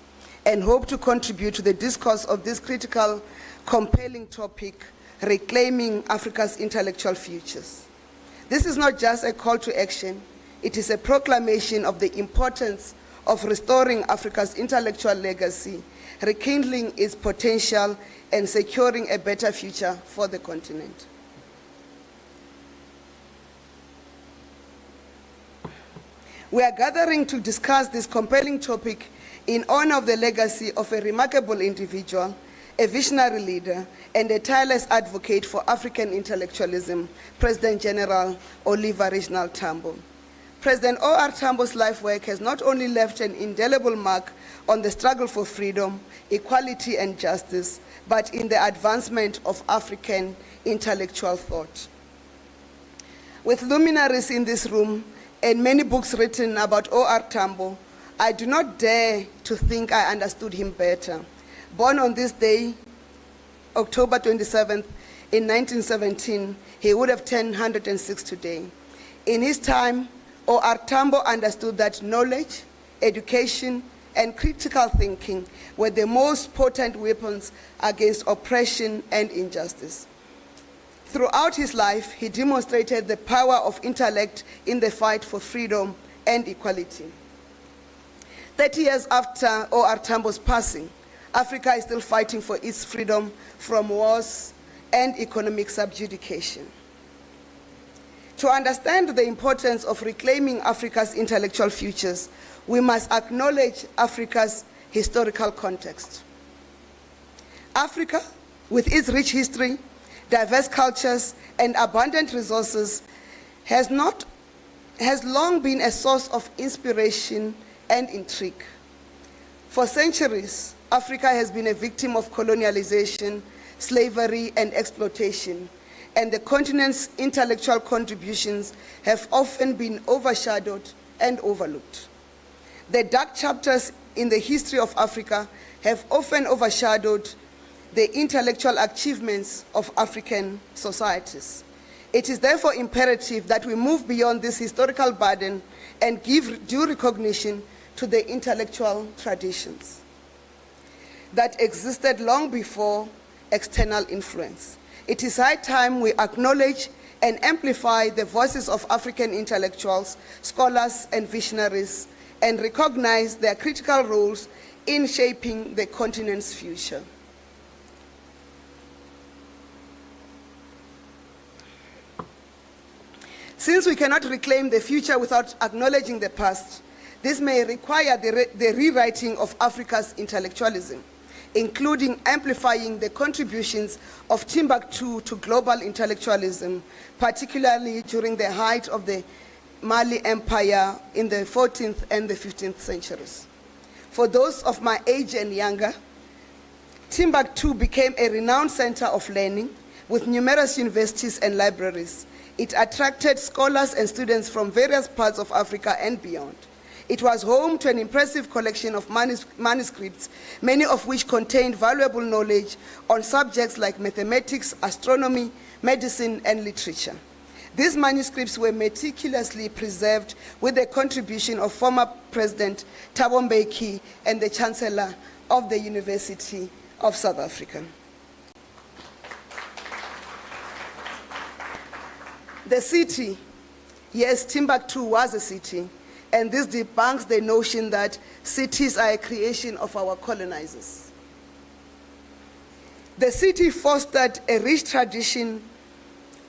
and hope to contribute to the discourse of this critical, compelling topic, reclaiming Africa's intellectual futures. This is not just a call to action, it is a proclamation of the importance of restoring Africa's intellectual legacy, rekindling its potential, and securing a better future for the continent." We are gathering to discuss this compelling topic in honor of the legacy of a remarkable individual, a visionary leader, and a tireless advocate for African intellectualism, President General Oliver Reginald Tambo. President OR Tambo's life work has not only left an indelible mark on the struggle for freedom, equality, and justice, but in the advancement of African intellectual thought. With luminaries in this room and many books written about OR Tambo, I do not dare to think I understood him better. Born on this day, October 27th, in 1917, he would have turned 106 today. In his time, OR Tambo understood that knowledge, education, and critical thinking were the most potent weapons against oppression and injustice. Throughout his life, he demonstrated the power of intellect in the fight for freedom and equality. 30 years after OR Tambo's passing, Africa is still fighting for its freedom from wars and economic subjugation. To understand the importance of reclaiming Africa's intellectual futures, we must acknowledge Africa's historical context. Africa, with its rich history, diverse cultures, and abundant resources, has long been a source of inspiration and intrigue. For centuries, Africa has been a victim of colonialization, slavery, and exploitation, and the continent's intellectual contributions have often been overshadowed and overlooked. The dark chapters in the history of Africa have often overshadowed the intellectual achievements of African societies. It is therefore imperative that we move beyond this historical burden and give due recognition to the intellectual traditions that existed long before external influence. It is high time we acknowledge and amplify the voices of African intellectuals, scholars, and visionaries, and recognize their critical roles in shaping the continent's future. Since we cannot reclaim the future without acknowledging the past, this may require the rewriting of Africa's intellectualism, including amplifying the contributions of Timbuktu to global intellectualism, particularly during the height of the Mali Empire in the 14th and the 15th centuries. For those of my age and younger, Timbuktu became a renowned center of learning with numerous universities and libraries. It attracted scholars and students from various parts of Africa and beyond. It was home to an impressive collection of manuscripts, many of which contained valuable knowledge on subjects like mathematics, astronomy, medicine, and literature. These manuscripts were meticulously preserved with the contribution of former President Thabo Mbeki and the Chancellor of the University of South Africa. The city, yes, Timbuktu was a city, and this debunks the notion that cities are a creation of our colonizers. The city fostered a rich tradition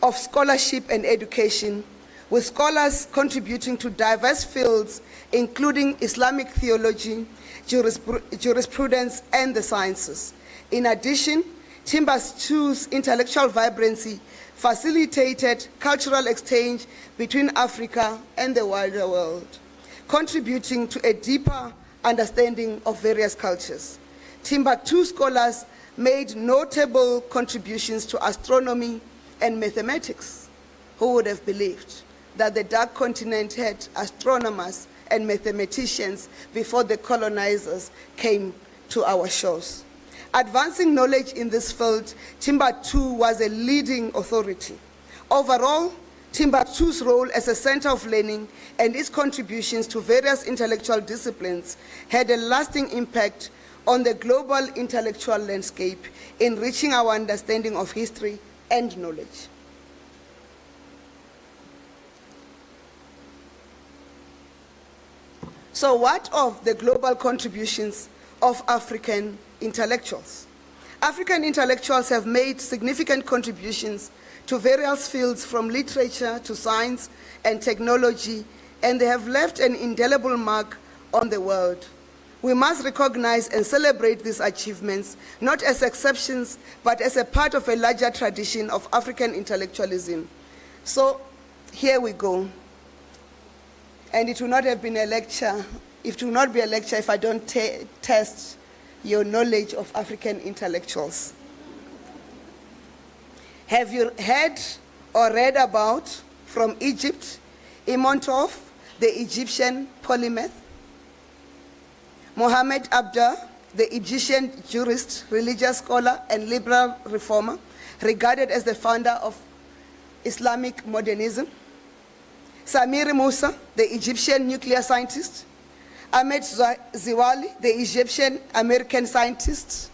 of scholarship and education, with scholars contributing to diverse fields, including Islamic theology, jurisprudence, and the sciences. In addition, Timbuktu's intellectual vibrancy facilitated cultural exchange between Africa and the wider world, contributing to a deeper understanding of various cultures. Timbuktu scholars made notable contributions to astronomy and mathematics. Who would have believed that the Dark Continent had astronomers and mathematicians before the colonizers came to our shores? Advancing knowledge in this field, Timbuktu was a leading authority. Overall, Timbuktu's role as a center of learning and its contributions to various intellectual disciplines had a lasting impact on the global intellectual landscape, enriching our understanding of history and knowledge. So what of the global contributions of African intellectuals? African intellectuals have made significant contributions to various fields from literature to science and technology, and they have left an indelible mark on the world. We must recognize and celebrate these achievements, not as exceptions, but as a part of a larger tradition of African intellectualism. So here we go. And it will not have been a lecture, it will not be a lecture if I don't test your knowledge of African intellectuals. Have you heard or read about, from Egypt, Imontov, the Egyptian polymath? Mohammed Abda, the Egyptian jurist, religious scholar, and liberal reformer, regarded as the founder of Islamic modernism. Samir Musa, the Egyptian nuclear scientist. Ahmed Ziwali, the Egyptian-American scientist,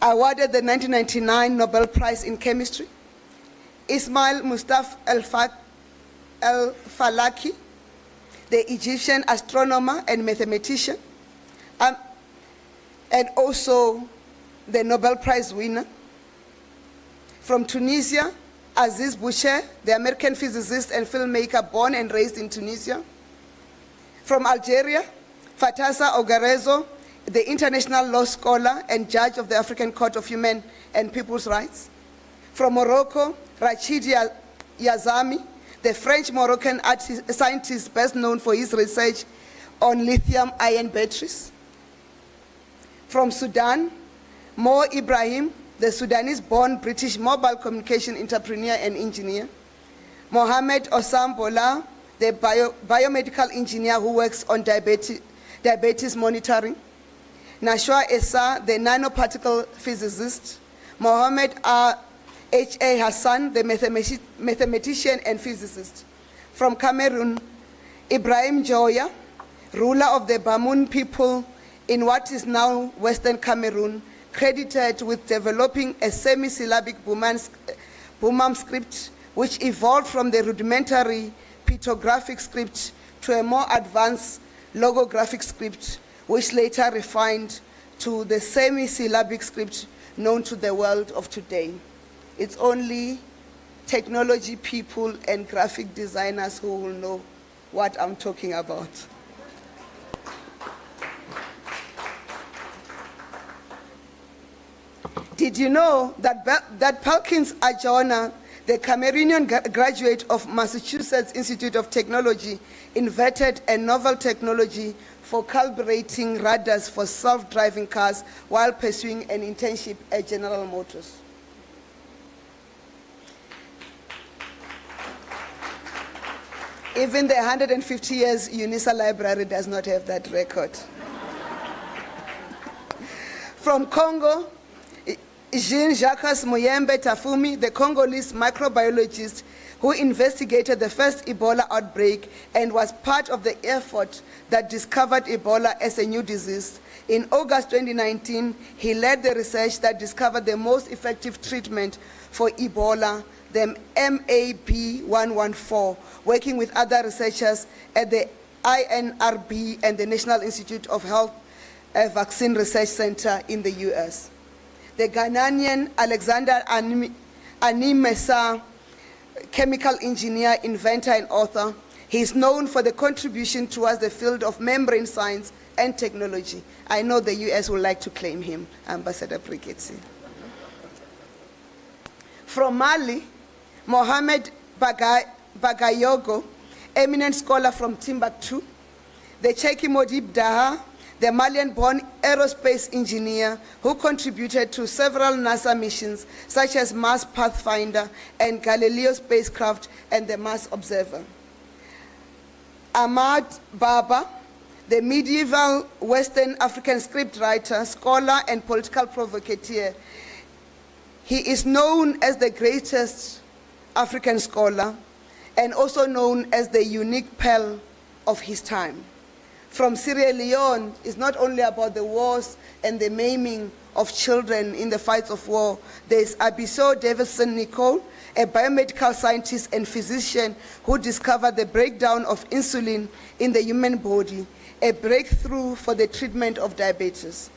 awarded the 1999 Nobel Prize in Chemistry. Ismail Mustafa al-Falaki, the Egyptian astronomer and mathematician, and also the Nobel Prize winner. From Tunisia, Aziz Boucher, the American physicist and filmmaker born and raised in Tunisia. From Algeria, Fatassa Ogarezo, the international law scholar and judge of the African Court of Human and People's Rights. From Morocco, Rachid Yazami, the French-Moroccan scientist best known for his research on lithium-ion batteries. From Sudan, Mo Ibrahim, the Sudanese-born British mobile communication entrepreneur and engineer. Mohamed Osam Bola, the biomedical engineer who works on diabetes monitoring. Nashwa Essa, the nanoparticle physicist. Mohamed H.A. Hassan, the mathematician and physicist. From Cameroon, Ibrahim Joya, ruler of the Bamoun people in what is now Western Cameroon, credited with developing a semi-syllabic Bumam script, which evolved from the rudimentary pictographic script to a more advanced logographic script, which later refined to the semi-syllabic script known to the world of today. It's only technology people and graphic designers who will know what I'm talking about. Did you know that Perkins Ajona, the Cameroonian graduate of Massachusetts Institute of Technology, invented a novel technology for calibrating radars for self-driving cars while pursuing an internship at General Motors? Even the 150 years UNISA library does not have that record. From Congo, Jean-Jacques Muyembe Tafumi, the Congolese microbiologist who investigated the first Ebola outbreak and was part of the effort that discovered Ebola as a new disease. In August 2019, he led the research that discovered the most effective treatment for Ebola, the MAB114, working with other researchers at the INRB and the National Institute of Health Vaccine Research Center in the US. The Ghanaian Alexander Animesa, chemical engineer, inventor, and author. He is known for the contribution towards the field of membrane science and technology. I know the US would like to claim him, Ambassador Brigitsi. From Mali, Mohamed Bagayogo, eminent scholar from Timbuktu. The Cheki Modib Daha, the Malian-born aerospace engineer who contributed to several NASA missions, such as Mars Pathfinder and Galileo spacecraft and the Mars Observer. Ahmad Baba, the medieval Western African scriptwriter, scholar, and political provocateur. He is known as the greatest African scholar and also known as the unique pearl of his time. From Sierra Leone is not only about the wars and the maiming of children in the fights of war. There's Abiso Davison Nicole, a biomedical scientist and physician who discovered the breakdown of insulin in the human body, a breakthrough for the treatment of diabetes.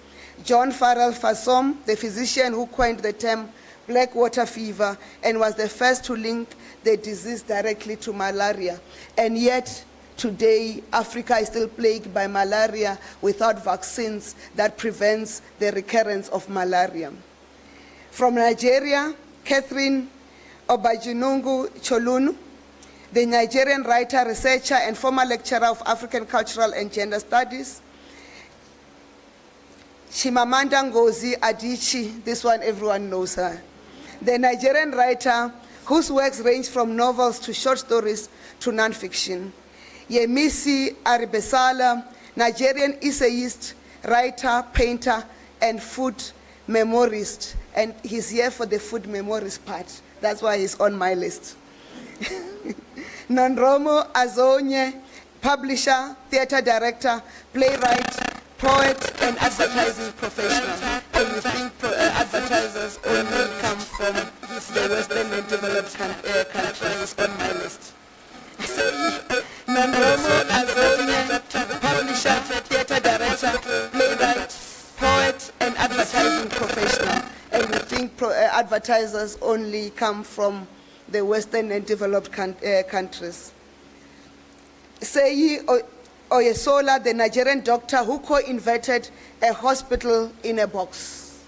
John Farrell Fassom, the physician who coined the term black water fever and was the first to link the disease directly to malaria. And yet, today, Africa is still plagued by malaria without vaccines that prevents the recurrence of malaria. From Nigeria, Catherine Obajinungu Cholunu, the Nigerian writer, researcher, and former lecturer of African Cultural and Gender Studies. Chimamanda Ngozi Adichie, this one everyone knows her. The Nigerian writer whose works range from novels to short stories to nonfiction. Yemisi Aribesala, Nigerian essayist, writer, painter, and food memorist. And he's here for the food memorist part. That's why he's on my list. Nonromo Azonye, publisher, theater director, playwright, poet, and advertising professional. And we think advertisers only come from the Western and developed countries on my list. Nonromo Azonye, publisher, theater director, playwright, poet, and advertising professional. And we think advertisers only come from the Western and developed countries. Seyi Oyesola, the Nigerian doctor who co-invented a hospital in a box.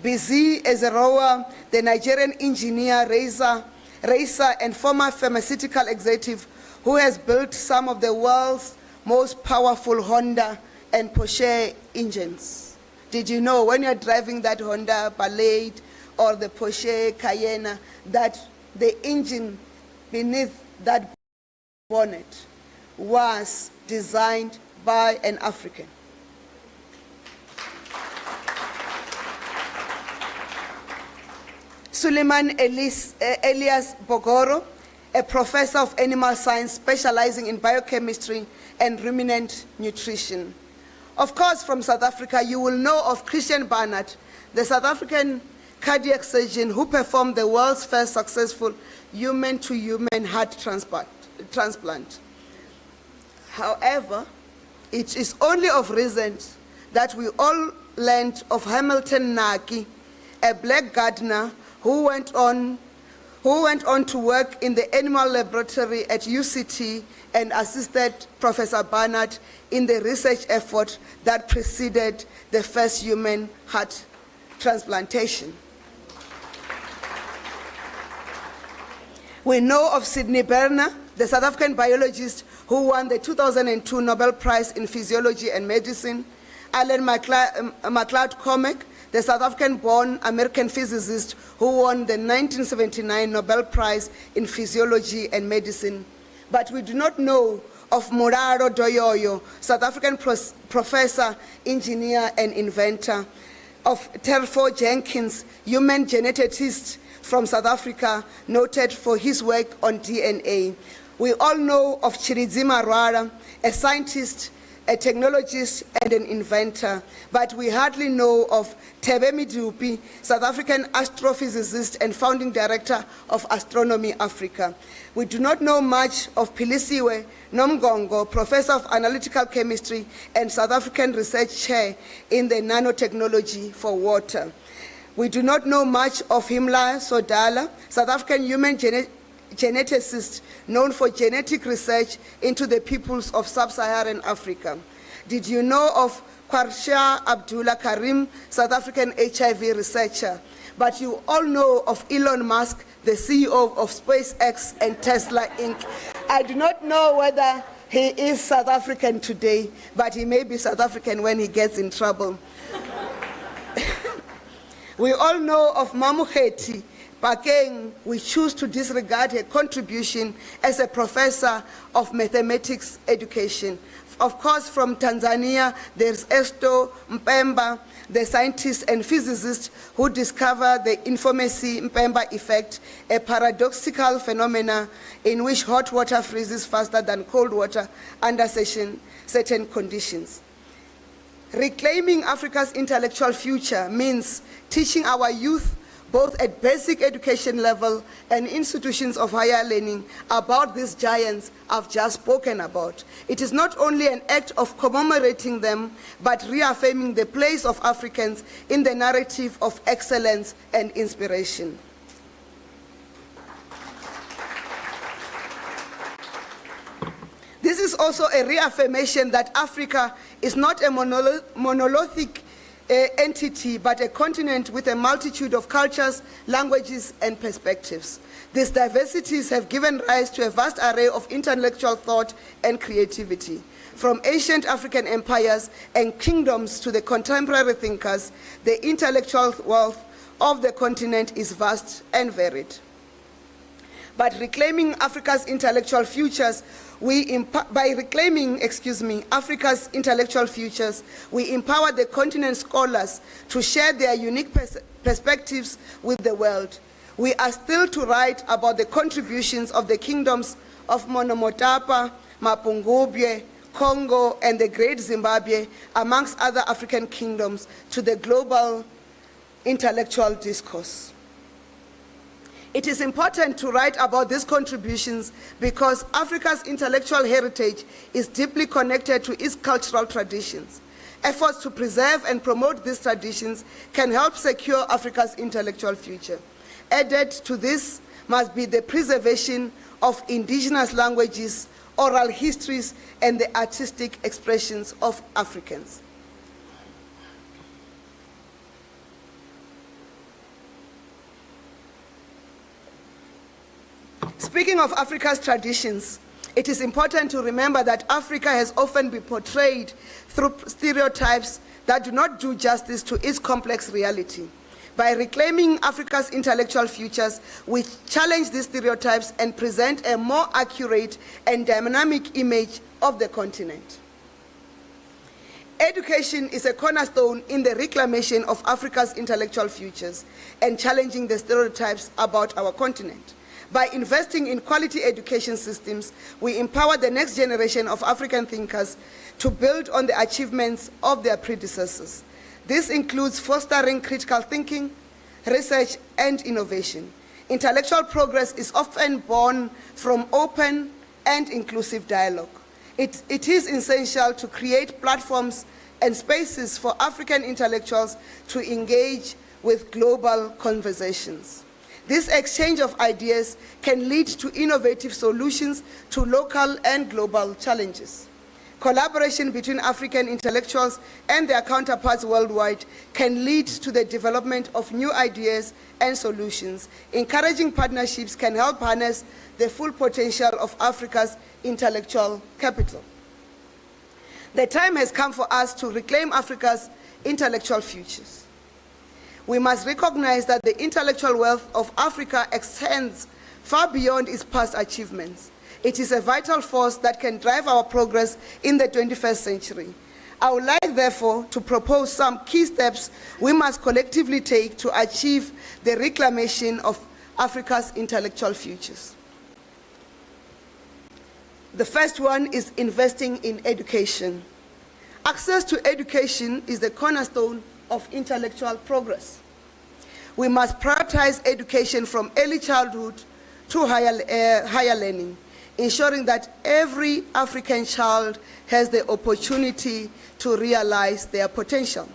Bizi Ezerowa, the Nigerian engineer, racer, and former pharmaceutical executive who has built some of the world's most powerful Honda and Porsche engines. Did you know when you're driving that Honda Ballade or the Porsche Cayenne that the engine beneath that bonnet was designed by an African? Suleiman Elias Bogoro, a professor of animal science specializing in biochemistry and ruminant nutrition. Of course, from South Africa, you will know of Christian Barnard, the South African cardiac surgeon who performed the world's first successful human-to-human heart transplant. However, it is only of recent that we all learned of Hamilton Naki, a black gardener who went on to work in the animal laboratory at UCT and assisted Professor Barnard in the research effort that preceded the first human heart transplantation. We know of Sidney Berner, the South African biologist who won the 2002 Nobel Prize in Physiology and Medicine, Alan MacLeod Cormack, the South African-born American physicist who won the 1979 Nobel Prize in Physiology and Medicine. But we do not know of Muraro Doyoyo, South African professor, engineer, and inventor, of Telfo Jenkins, human geneticist from South Africa, noted for his work on DNA. We all know of Chiridzima Rwara, a scientist, a technologist, and an inventor, but we hardly know of Tebe Midupi, South African astrophysicist and founding director of Astronomy Africa. We do not know much of Pilisiwe Nomgongo, professor of analytical chemistry and South African research chair in the nanotechnology for water. We do not know much of Himla Sodala, South African human geneticist known for genetic research into the peoples of sub-Saharan Africa. Did you know of Kwarsha Abdullah Karim, South African HIV researcher? But you all know of Elon Musk, the CEO of SpaceX and Tesla Inc. I do not know whether he is South African today, but he may be South African when he gets in trouble. We all know of Mamuketi Pakeng. We choose to disregard her contribution as a professor of mathematics education. Of course, from Tanzania, there's Esto Mpemba, the scientist and physicist who discovered the infamous Mpemba effect, a paradoxical phenomenon in which hot water freezes faster than cold water under certain conditions. Reclaiming Africa's intellectual future means teaching our youth, both at basic education level and institutions of higher learning, about these giants I've just spoken about. It is not only an act of commemorating them, but reaffirming the place of Africans in the narrative of excellence and inspiration. This is also a reaffirmation that Africa is not a monolithic entity, but a continent with a multitude of cultures, languages, and perspectives. These diversities have given rise to a vast array of intellectual thought and creativity. From ancient African empires and kingdoms to the contemporary thinkers, the intellectual wealth of the continent is vast and varied. But reclaiming Africa's intellectual futures, Africa's intellectual futures, we empower the continent's scholars to share their unique perspectives with the world. We are still to write about the contributions of the kingdoms of Monomotapa, Mapungubwe, Congo, and the Great Zimbabwe, amongst other African kingdoms, to the global intellectual discourse. It is important to write about these contributions because Africa's intellectual heritage is deeply connected to its cultural traditions. Efforts to preserve and promote these traditions can help secure Africa's intellectual future. Added to this must be the preservation of indigenous languages, oral histories, and the artistic expressions of Africans. Speaking of Africa's traditions, it is important to remember that Africa has often been portrayed through stereotypes that do not do justice to its complex reality. By reclaiming Africa's intellectual futures, we challenge these stereotypes and present a more accurate and dynamic image of the continent. Education is a cornerstone in the reclamation of Africa's intellectual futures and challenging the stereotypes about our continent. By investing in quality education systems, we empower the next generation of African thinkers to build on the achievements of their predecessors. This includes fostering critical thinking, research, and innovation. Intellectual progress is often born from open and inclusive dialogue. It is essential to create platforms and spaces for African intellectuals to engage with global conversations. This exchange of ideas can lead to innovative solutions to local and global challenges. Collaboration between African intellectuals and their counterparts worldwide can lead to the development of new ideas and solutions. Encouraging partnerships can help harness the full potential of Africa's intellectual capital. The time has come for us to reclaim Africa's intellectual futures. We must recognize that the intellectual wealth of Africa extends far beyond its past achievements. It is a vital force that can drive our progress in the 21st century. I would like, therefore, to propose some key steps we must collectively take to achieve the reclamation of Africa's intellectual futures. The first one is investing in education. Access to education is the cornerstone of intellectual progress. We must prioritize education from early childhood to higher learning, ensuring that every African child has the opportunity to realize their potential.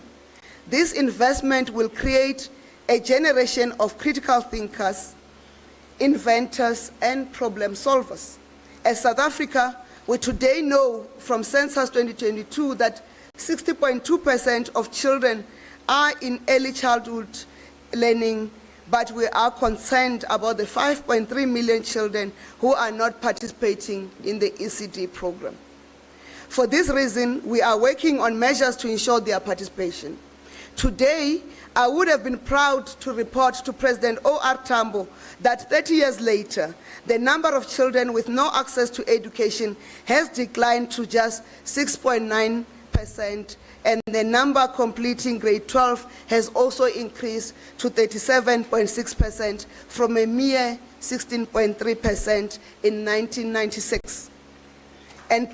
This investment will create a generation of critical thinkers, inventors, and problem solvers. As South Africa, we today know from Census 2022 that 60.2% of children are in early childhood learning, but we are concerned about the 5.3 million children who are not participating in the ECD program. For this reason, we are working on measures to ensure their participation. Today, I would have been proud to report to President OR Tambo that 30 years later, the number of children with no access to education has declined to just 6.9%, and the number completing grade 12 has also increased to 37.6% from a mere 16.3% in 1996. And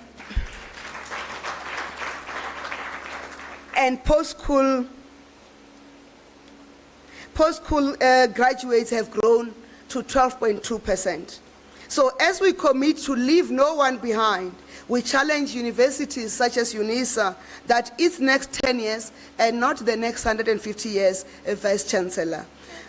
post-school graduates have grown to 12.2%. So as we commit to leave no one behind, we challenge universities such as UNISA that its next 10 years and not the next 150 years, a Vice-Chancellor,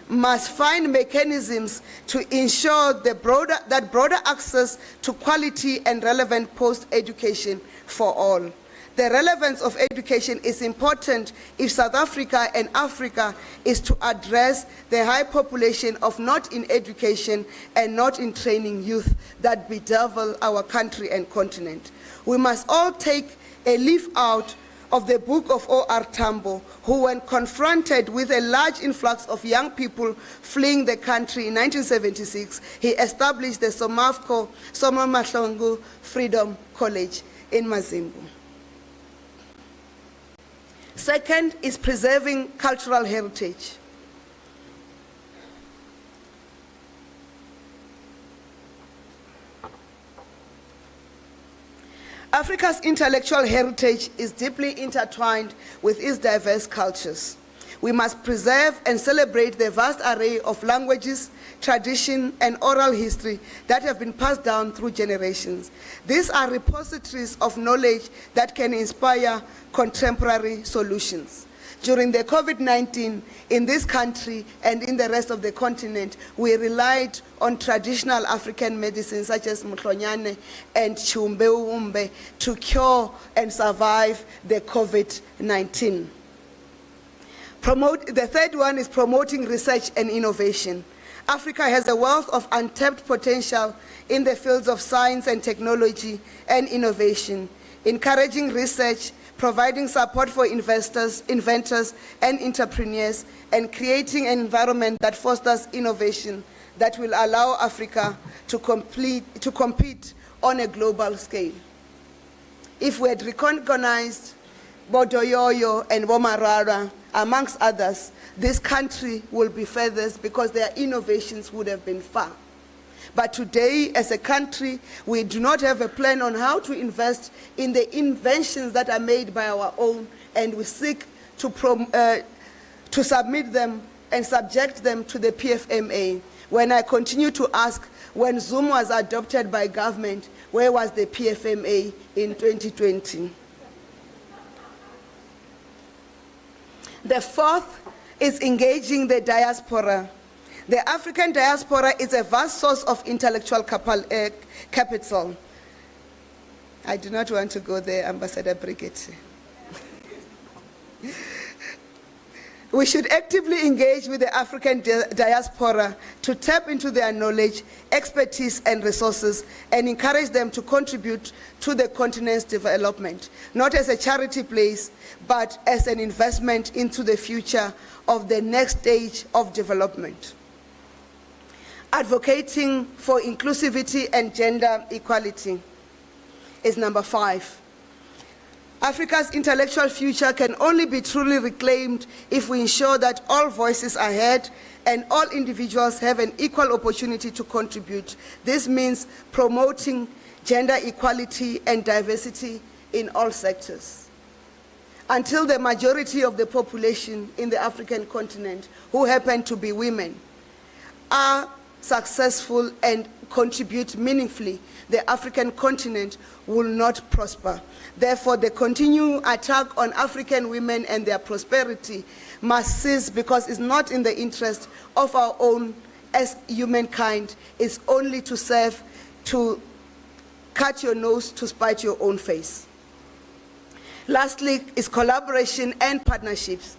must find mechanisms to ensure that broader access to quality and relevant post-education for all. The relevance of education is important if South Africa and Africa is to address the high population of not in education and not in training youth that bedevil our country and continent. We must all take a leaf out of the book of OR Tambo, who, when confronted with a large influx of young people fleeing the country in 1976, he established the Somafco Somomahlongu Freedom College in Mazimbu. Second is preserving cultural heritage. Africa's intellectual heritage is deeply intertwined with its diverse cultures. We must preserve and celebrate the vast array of languages, tradition, and oral history that have been passed down through generations. These are repositories of knowledge that can inspire contemporary solutions. During the COVID-19, in this country and in the rest of the continent, we relied on traditional African medicines such as mhlonyane and chumbeumbe to cure and survive the COVID-19. The third one is promoting research and innovation. Africa has a wealth of untapped potential in the fields of science and technology and innovation, encouraging research, providing support for investors, inventors, and entrepreneurs, and creating an environment that fosters innovation that will allow Africa to compete on a global scale. If we had recognized Bodoyoyo and Bomarara, amongst others, this country will be furthest because their innovations would have been far. But today, as a country, we do not have a plan on how to invest in the inventions that are made by our own, and we seek to submit them and subject them to the PFMA. When I continue to ask, when Zoom was adopted by government, where was the PFMA in 2020? The fourth is engaging the diaspora. The African diaspora is a vast source of intellectual capital. I do not want to go there, Ambassador Brigitte. We should actively engage with the African diaspora to tap into their knowledge, expertise, and resources, and encourage them to contribute to the continent's development, not as a charity place, but as an investment into the future of the next stage of development. Advocating for inclusivity and gender equality is number 5. Africa's intellectual future can only be truly reclaimed if we ensure that all voices are heard and all individuals have an equal opportunity to contribute. This means promoting gender equality and diversity in all sectors. Until the majority of the population in the African continent, who happen to be women, are successful and contribute meaningfully, the African continent will not prosper. Therefore, the continued attack on African women and their prosperity must cease, because it's not in the interest of our own as humankind. It's only to serve to cut your nose to spite your own face. Lastly is collaboration and partnerships.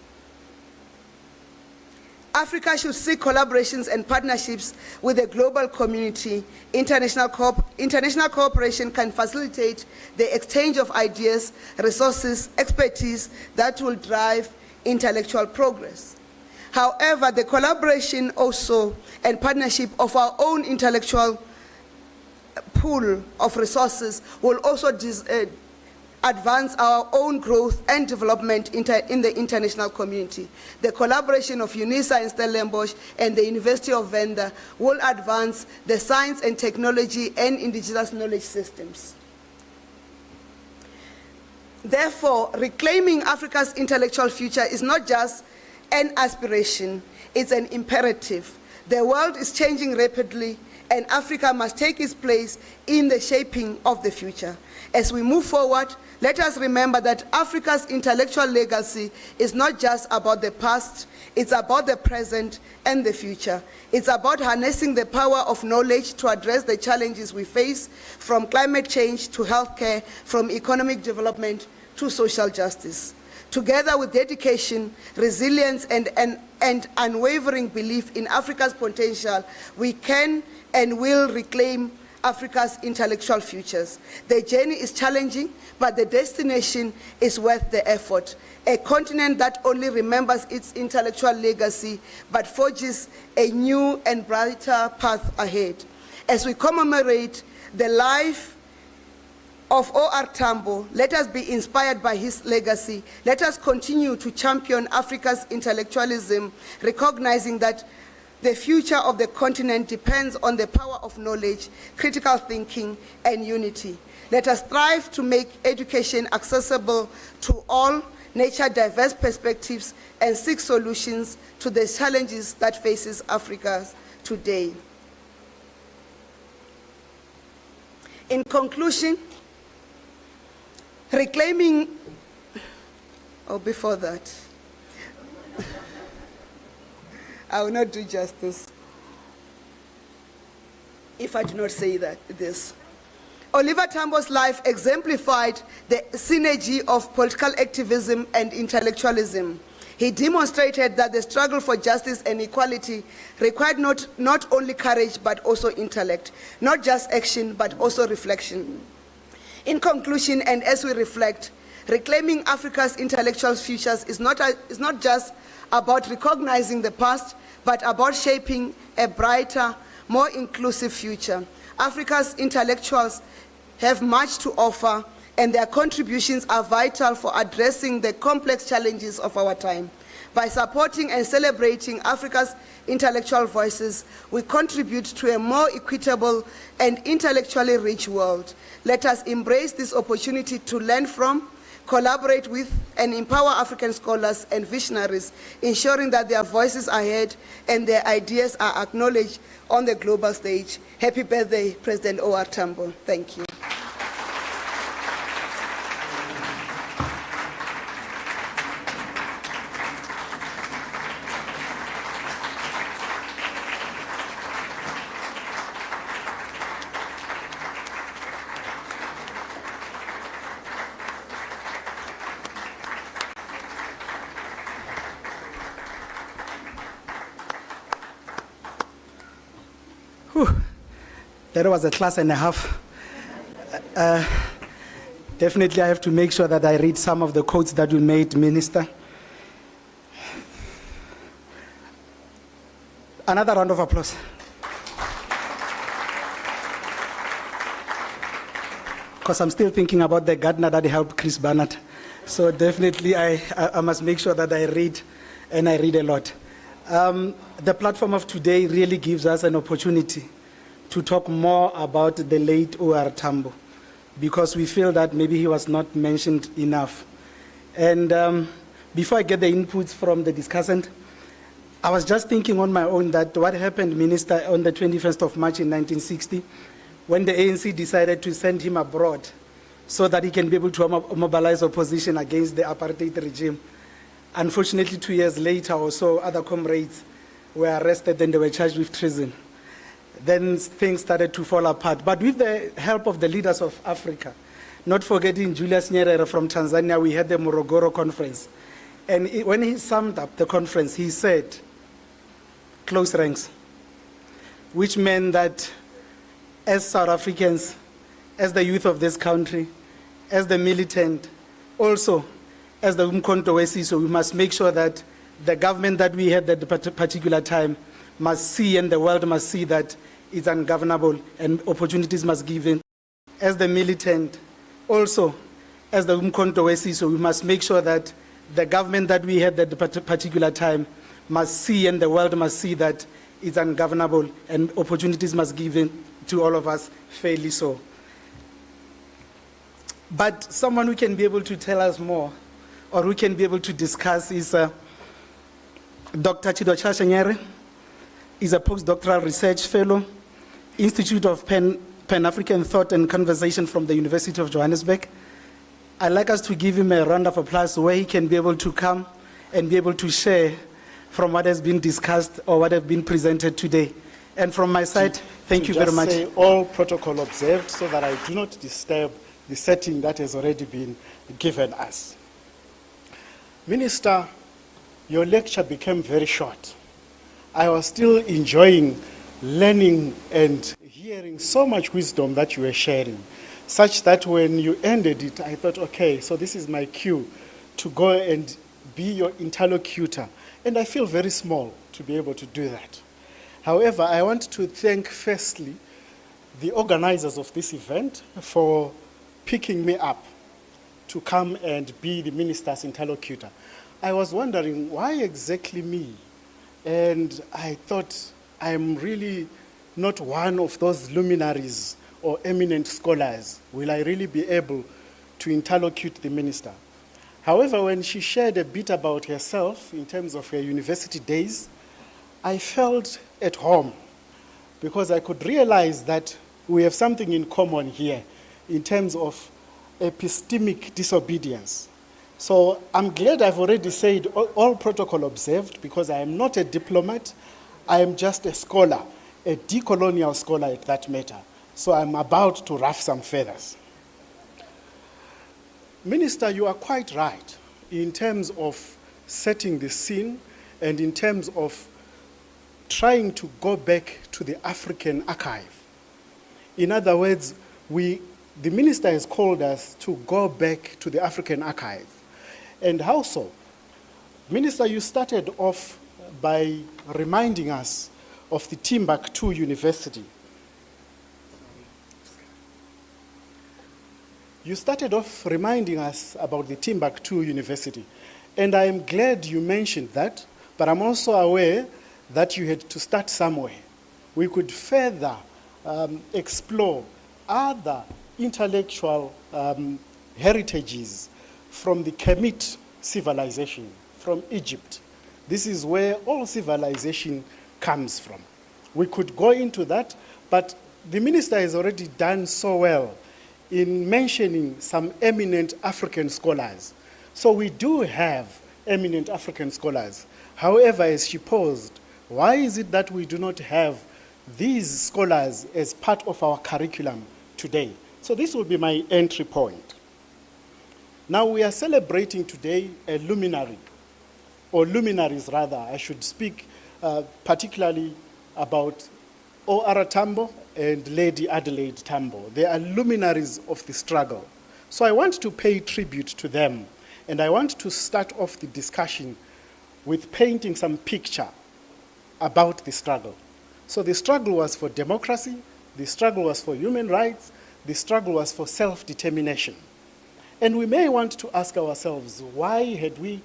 Africa should seek collaborations and partnerships with the global community. International cooperation can facilitate the exchange of ideas, resources, expertise that will drive intellectual progress. However, the collaboration also and partnership of our own intellectual pool of resources will also advance our own growth and development in the international community. The collaboration of UNISA in Stellenbosch and the University of Venda will advance the science and technology and indigenous knowledge systems. Therefore, reclaiming Africa's intellectual future is not just an aspiration, it's an imperative. The world is changing rapidly, and Africa must take its place in the shaping of the future. As we move forward, let us remember that Africa's intellectual legacy is not just about the past, it's about the present and the future. It's about harnessing the power of knowledge to address the challenges we face, from climate change to healthcare, from economic development to social justice. Together with dedication, resilience, and unwavering belief in Africa's potential, we can and will reclaim Africa's intellectual futures. The journey is challenging, but the destination is worth the effort. A continent that only remembers its intellectual legacy, but forges a new and brighter path ahead. As we commemorate the life of OR Tambo, let us be inspired by his legacy. Let us continue to champion Africa's intellectualism, recognizing that The future of the continent depends on the power of knowledge, critical thinking, and unity. Let us strive to make education accessible to all, nurture diverse perspectives, and seek solutions to the challenges that faces Africa today. In conclusion, reclaiming, before that, I will not do justice if I do not say this. Oliver Tambo's life exemplified the synergy of political activism and intellectualism. He demonstrated that the struggle for justice and equality required not only courage but also intellect, not just action but also reflection. In conclusion, and as we reflect, reclaiming Africa's intellectual futures is not just about recognizing the past, but about shaping a brighter, more inclusive future. Africa's intellectuals have much to offer, and their contributions are vital for addressing the complex challenges of our time. By supporting and celebrating Africa's intellectual voices, we contribute to a more equitable and intellectually rich world. Let us embrace this opportunity to learn from, collaborate with, and empower African scholars and visionaries, ensuring that their voices are heard and their ideas are acknowledged on the global stage. Happy birthday, President OR Tambo. Thank you. That was a class and a half. Definitely I have to make sure that I read some of the quotes that you made, Minister. Another round of applause. Because I'm still thinking about the gardener that helped Chris Barnett. So definitely I must make sure that I read, and I read a lot. The platform of today really gives us an opportunity to talk more about the late OR Tambo, because we feel that maybe he was not mentioned enough. And before I get the inputs from the discussant, I was just thinking on my own that what happened, Minister, on the 21st of March in 1960, when the ANC decided to send him abroad so that he can be able to mobilize opposition against the apartheid regime. Unfortunately, 2 years later or so, other comrades were arrested and they were charged with treason. Then things started to fall apart. But with the help of the leaders of Africa, not forgetting Julius Nyerere from Tanzania, we had the Morogoro conference. And when he summed up the conference, he said, close ranks, which meant that as South Africans, as the youth of this country, as the militant, also as the Umkhonto weSizwe, we must make sure that the government that we had at the particular time must see, and the world must see, that it's ungovernable and opportunities must be given. As the militant, also as the Umkhonto weSizwe, we must make sure that the government that we had at the particular time must see, and the world must see, that it's ungovernable and opportunities must be given to all of us fairly so. But someone who can be able to tell us more, or who can be able to discuss, is Dr. Chidocha Nyerere. Is a postdoctoral research fellow, Institute of Pan-African Thought and Conversation from the University of Johannesburg. I'd like us to give him a round of applause where he can be able to come and be able to share from what has been discussed or what has been presented today. And from my side, thank you very much. Say all protocol observed so that I do not disturb the setting that has already been given us. Minister, your lecture became very short. I was still enjoying learning and hearing so much wisdom that you were sharing, such that when you ended it, I thought, okay, so this is my cue to go and be your interlocutor. And I feel very small to be able to do that. However, I want to thank firstly the organizers of this event for picking me up to come and be the minister's interlocutor. I was wondering, why exactly me? And I thought, I'm really not one of those luminaries or eminent scholars. Will I really be able to interlocute the minister? However, when she shared a bit about herself in terms of her university days, I felt at home because I could realize that we have something in common here in terms of epistemic disobedience. So I'm glad I've already said all protocol observed, because I am not a diplomat. I am just a scholar, a decolonial scholar at that matter. So I'm about to ruffle some feathers. Minister, you are quite right in terms of setting the scene and in terms of trying to go back to the African archive. In other words, the minister has called us to go back to the African archive. And how so? Minister, you started off by reminding us of the Timbuktu University. You started off reminding us about the Timbuktu University. And I am glad you mentioned that, but I'm also aware that you had to start somewhere. We could further explore other intellectual heritages from the Kemet civilization, from Egypt. This is where all civilization comes from. We could go into that, but the minister has already done so well in mentioning some eminent African scholars. So we do have eminent African scholars. However, as she posed, why is it that we do not have these scholars as part of our curriculum today? So this will be my entry point. Now we are celebrating today a luminary, or luminaries rather. I should speak particularly about OR Tambo and Lady Adelaide Tambo. They are luminaries of the struggle. So I want to pay tribute to them, and I want to start off the discussion with painting some picture about the struggle. So the struggle was for democracy, the struggle was for human rights, the struggle was for self-determination. And we may want to ask ourselves, why did we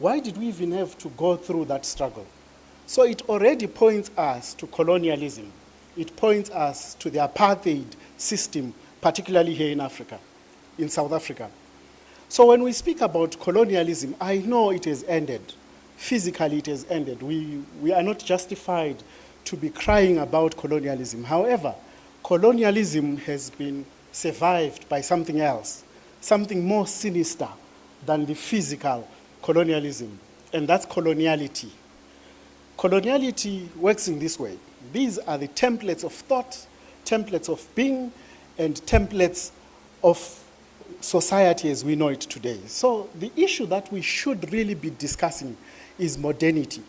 even have to go through that struggle? So it already points us to colonialism. It points us to the apartheid system, particularly here in Africa, in South Africa. So when we speak about colonialism, I know it has ended. Physically, it has ended. We are not justified to be crying about colonialism. However, colonialism has been survived by something else, something more sinister than the physical colonialism, and that's coloniality. Coloniality works in this way. These are the templates of thought, templates of being, and templates of society as we know it today. So the issue that we should really be discussing is modernity.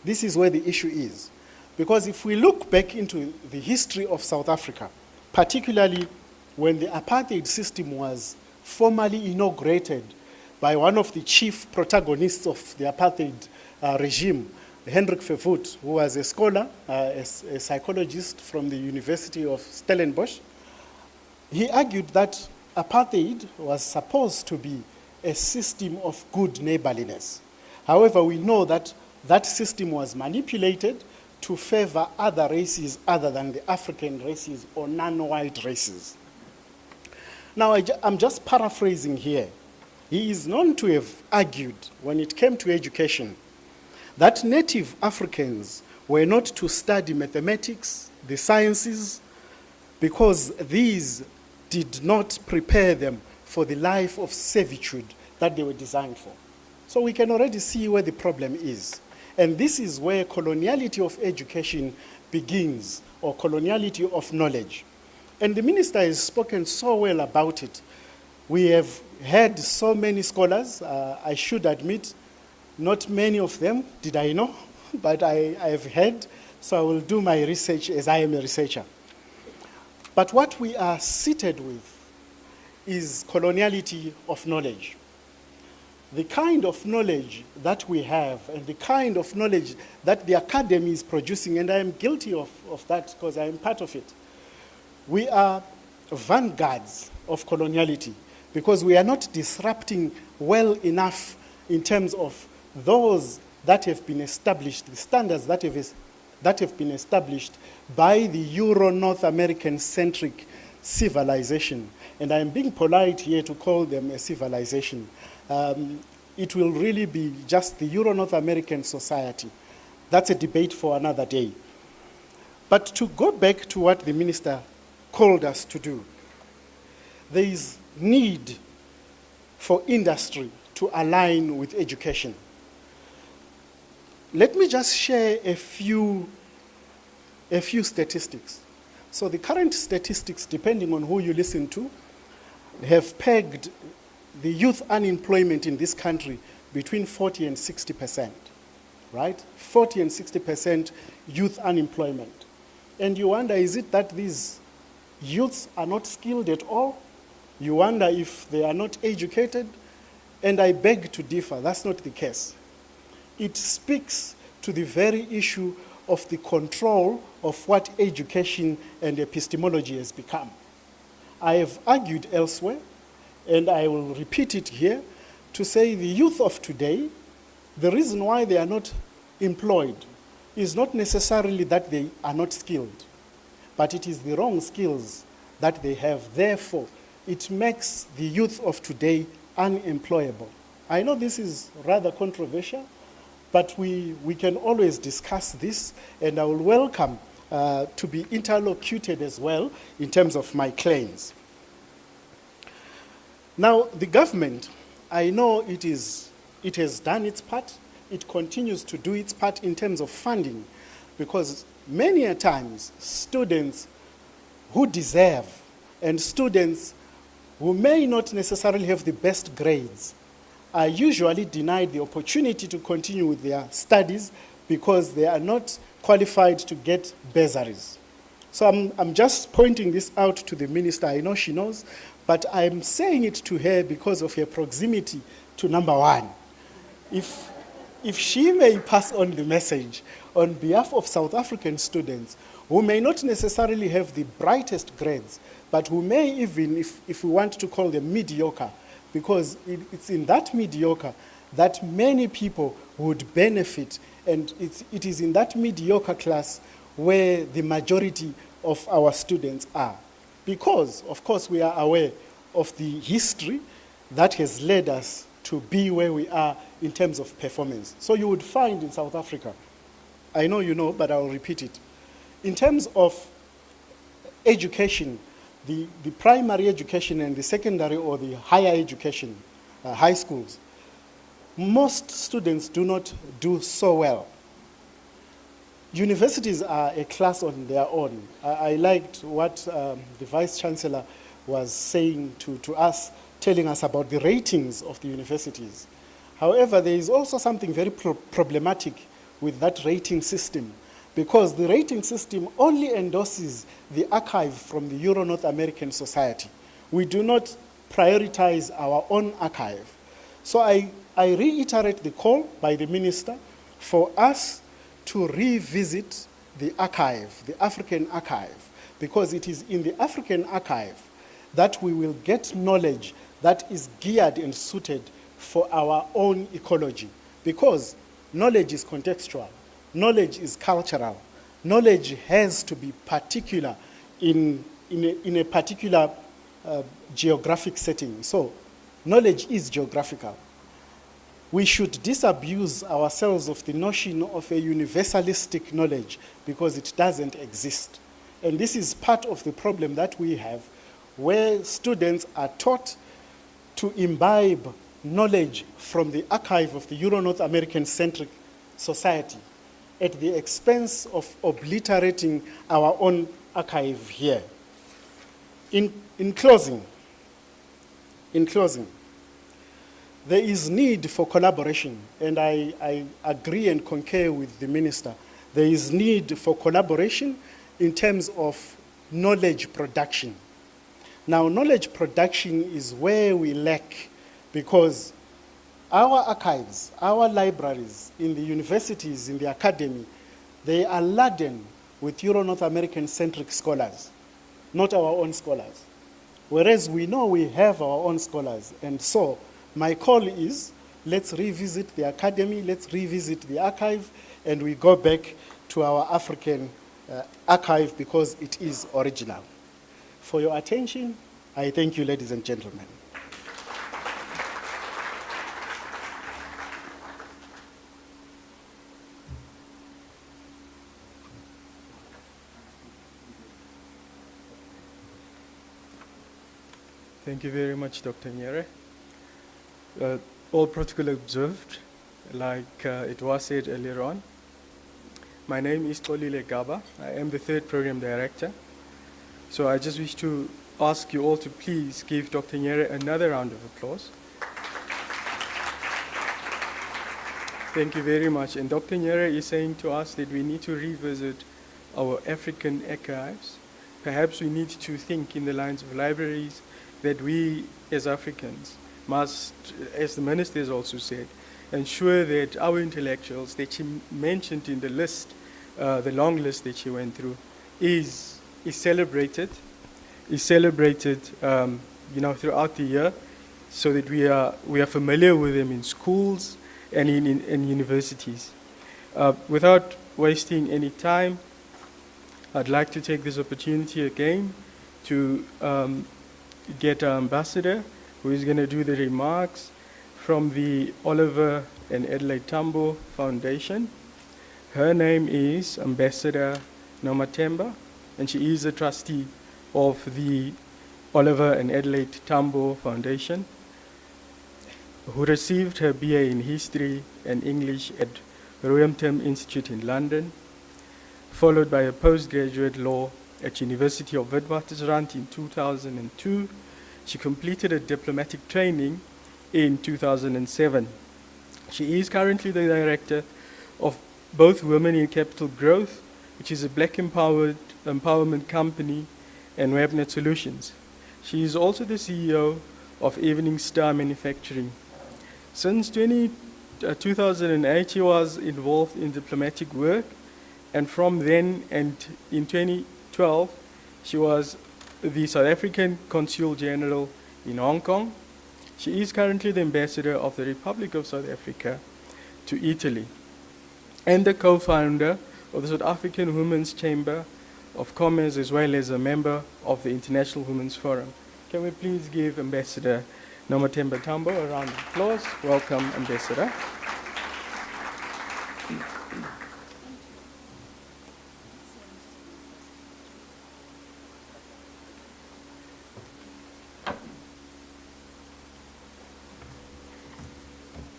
This is where the issue is. Because if we look back into the history of South Africa, particularly when the apartheid system was formally inaugurated by one of the chief protagonists of the apartheid regime, Hendrik Verwoerd, who was a scholar, a psychologist from the University of Stellenbosch, he argued that apartheid was supposed to be a system of good neighborliness. However, we know that that system was manipulated to favor other races other than the African races or non-white races. Now, I'm just paraphrasing here. He is known to have argued, when it came to education, that native Africans were not to study mathematics, the sciences, because these did not prepare them for the life of servitude that they were designed for. So we can already see where the problem is. And this is where coloniality of education begins, or coloniality of knowledge. And the minister has spoken so well about it. We have had so many scholars. I should admit, not many of them did I know, but I have heard, so I will do my research as I am a researcher. But what we are seated with is coloniality of knowledge. The kind of knowledge that we have and the kind of knowledge that the academy is producing, and I am guilty of that because I am part of it. We are vanguards of coloniality because we are not disrupting well enough in terms of those that have been established, the standards that have been established by the Euro-North American-centric civilization, and I'm being polite here to call them a civilization, it will really be just the Euro-North American society. That's a debate for another day. But to go back to what the minister called us to do, there is need for industry to align with education. Let me just share a few statistics. So the current statistics, depending on who you listen to, have pegged the youth unemployment in this country between 40 and 60%, right? 40 and 60% youth unemployment. And you wonder, is it that these youths are not skilled at all? You wonder if they are not educated? And I beg to differ, that's not the case. It speaks to the very issue of the control of what education and epistemology has become. I have argued elsewhere, and I will repeat it here, to say the youth of today, the reason why they are not employed is not necessarily that they are not skilled, but it is the wrong skills that they have. Therefore, it makes the youth of today unemployable. I know this is rather controversial, but we can always discuss this, and I will welcome to be interlocuted as well in terms of my claims. Now, the government, I know it has done its part. It continues to do its part in terms of funding, because many a times students who deserve and students who may not necessarily have the best grades are usually denied the opportunity to continue with their studies because they are not qualified to get bursaries. So I'm just pointing this out to the minister. I know she knows, but I'm saying it to her because of her proximity to number one. If she may pass on the message on behalf of South African students who may not necessarily have the brightest grades, but who may even, if we want to call them mediocre, because it's in that mediocre that many people would benefit, and it is in that mediocre class where the majority of our students are. Because, of course, we are aware of the history that has led us to be where we are in terms of performance. So you would find in South Africa, I know you know, but I'll repeat it. In terms of education, the primary education and the secondary or the higher education, high schools, most students do not do so well. Universities are a class on their own. I liked what the Vice-Chancellor was saying to us, telling us about the ratings of the universities. However, there is also something very problematic with that rating system, because the rating system only endorses the archive from the Euro-North American Society. We do not prioritize our own archive. So I reiterate the call by the minister for us to revisit the archive, the African archive, because it is in the African archive that we will get knowledge that is geared and suited for our own ecology. Because knowledge is contextual, knowledge is cultural, knowledge has to be particular in a particular geographic setting. So knowledge is geographical. We should disabuse ourselves of the notion of a universalistic knowledge, because it doesn't exist. And this is part of the problem that we have, where students are taught to imbibe knowledge from the archive of the Euro-North American-centric society at the expense of obliterating our own archive here. In closing, there is need for collaboration, and I agree and concur with the minister. There is need for collaboration in terms of knowledge production. Now, knowledge production is where we lack, because our archives, our libraries in the universities, in the academy, they are laden with Euro-North American-centric scholars, not our own scholars. Whereas we know we have our own scholars. And so my call is let's revisit the academy, let's revisit the archive, and we go back to our African archive because it is original. For your attention, I thank you, ladies and gentlemen. Thank you very much, Dr. Nyere. All protocol observed, like it was said earlier on. My name is Xolile Gaba. I am the third program director. So I just wish to ask you all to please give Dr. Nyere another round of applause. Thank you very much. And Dr. Nyere is saying to us that we need to revisit our African archives. Perhaps we need to think in the lines of libraries, that we as Africans must, as the minister has also said, ensure that our intellectuals that she mentioned in the list, the long list that she went through, is celebrated throughout the year, so that we are familiar with them in schools and in universities. Without wasting any time, I'd like to take this opportunity again to get our ambassador, who is going to do the remarks from the Oliver and Adelaide Tambo Foundation. Her name is Ambassador Nomathemba, and she is a trustee of the Oliver and Adelaide Tambo Foundation, who received her BA in History and English at Roehampton Institute in London, followed by a postgraduate law at University of Witwatersrand in 2002. She completed a diplomatic training in 2007. She is currently the director of both Women in Capital Growth, which is a black empowerment company, and WebNet Solutions. She is also the CEO of Evening Star Manufacturing. Since 2008, she was involved in diplomatic work, and from then and in 2012, she was the South African Consul General in Hong Kong. She is currently the ambassador of the Republic of South Africa to Italy, and the co-founder of the South African Women's Chamber of Commerce, as well as a member of the International Women's Forum. Can we please give Ambassador Nomathemba Tambo a round of applause? Welcome, Ambassador.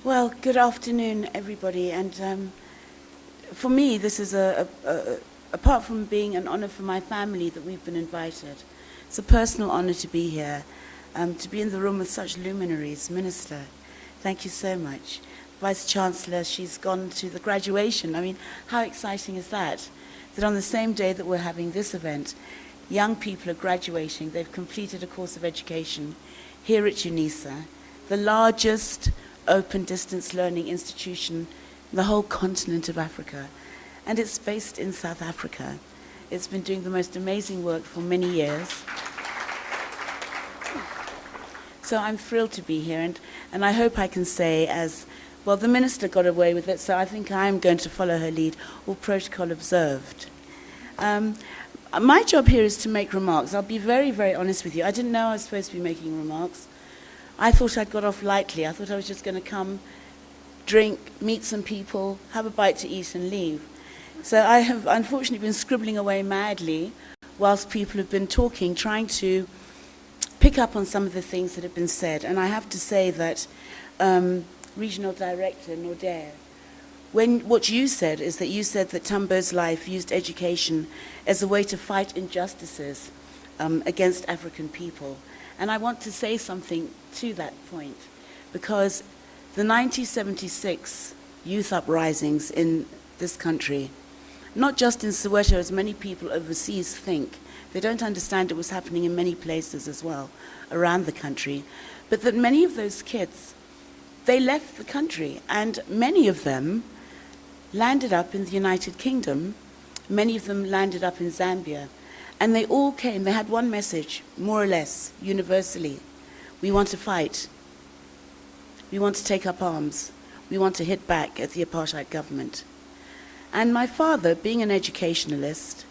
Well, good afternoon, everybody. And for me, this is apart from being an honor for my family that we've been invited, it's a personal honor to be here, to be in the room with such luminaries. Minister, thank you so much. Vice Chancellor, she's gone to the graduation. I mean, how exciting is that? That on the same day that we're having this event, young people are graduating. They've completed a course of education here at UNISA, the largest open distance learning institution in the whole continent of Africa. And it's based in South Africa. It's been doing the most amazing work for many years. So I'm thrilled to be here, and I hope I can say, as well, the minister got away with it, so I think I'm going to follow her lead, all protocol observed. My job here is to make remarks. I'll be very, very honest with you. I didn't know I was supposed to be making remarks. I thought I'd got off lightly. I thought I was just going to come, drink, meet some people, have a bite to eat and leave. So I have unfortunately been scribbling away madly whilst people have been talking, trying to pick up on some of the things that have been said. And I have to say that Regional Director Nodere, what you said is that you said that Tambo's life used education as a way to fight injustices against African people. And I want to say something to that point, because the 1976 youth uprisings in this country, not just in Soweto, as many people overseas think, they don't understand it was happening in many places as well around the country, but that many of those kids, they left the country, and many of them landed up in the United Kingdom, many of them landed up in Zambia, and they all came, they had one message, more or less, universally: we want to fight. We want to take up arms. We want to hit back at the apartheid government. And my father, being an educationalist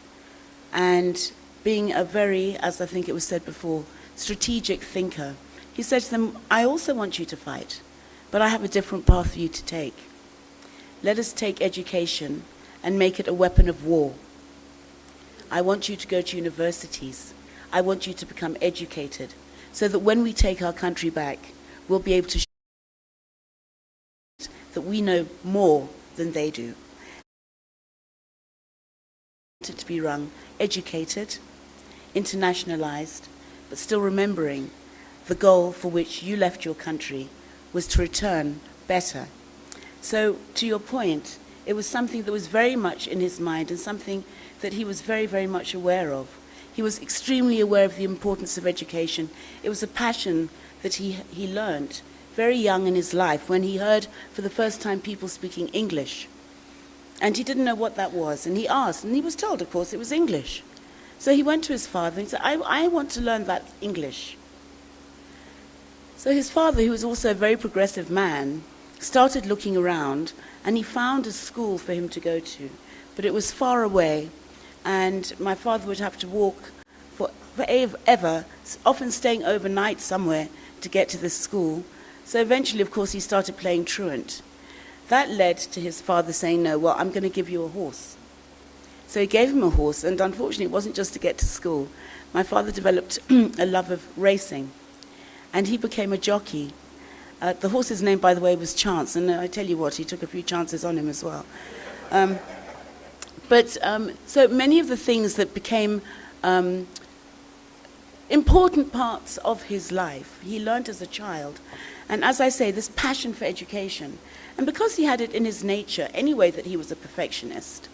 and being a very, as I think it was said before, strategic thinker, he said to them, I also want you to fight, but I have a different path for you to take. Let us take education and make it a weapon of war. I want you to go to universities. I want you to become educated so that when we take our country back, we'll be able to show that we know more than they do. To be rung, educated, internationalized, but still remembering the goal for which you left your country was to return better. So, to your point, it was something that was very much in his mind and something that he was very, very much aware of. He was extremely aware of the importance of education. It was a passion that he learned very young in his life when he heard for the first time people speaking English. And he didn't know what that was. And he asked, and he was told, of course, it was English. So he went to his father and he said, I want to learn that English. So his father, who was also a very progressive man, started looking around and he found a school for him to go to. But it was far away and my father would have to walk forever, often staying overnight somewhere to get to this school. So eventually, of course, he started playing truant. That led to his father saying, no, well, I'm going to give you a horse. So he gave him a horse, and unfortunately, it wasn't just to get to school. My father developed a love of racing, and he became a jockey. The horse's name, by the way, was Chance, and I tell you what, he took a few chances on him as well. So many of the things that became important parts of his life, he learned as a child. And as I say, this passion for education. And because he had it in his nature anyway that he was a perfectionist,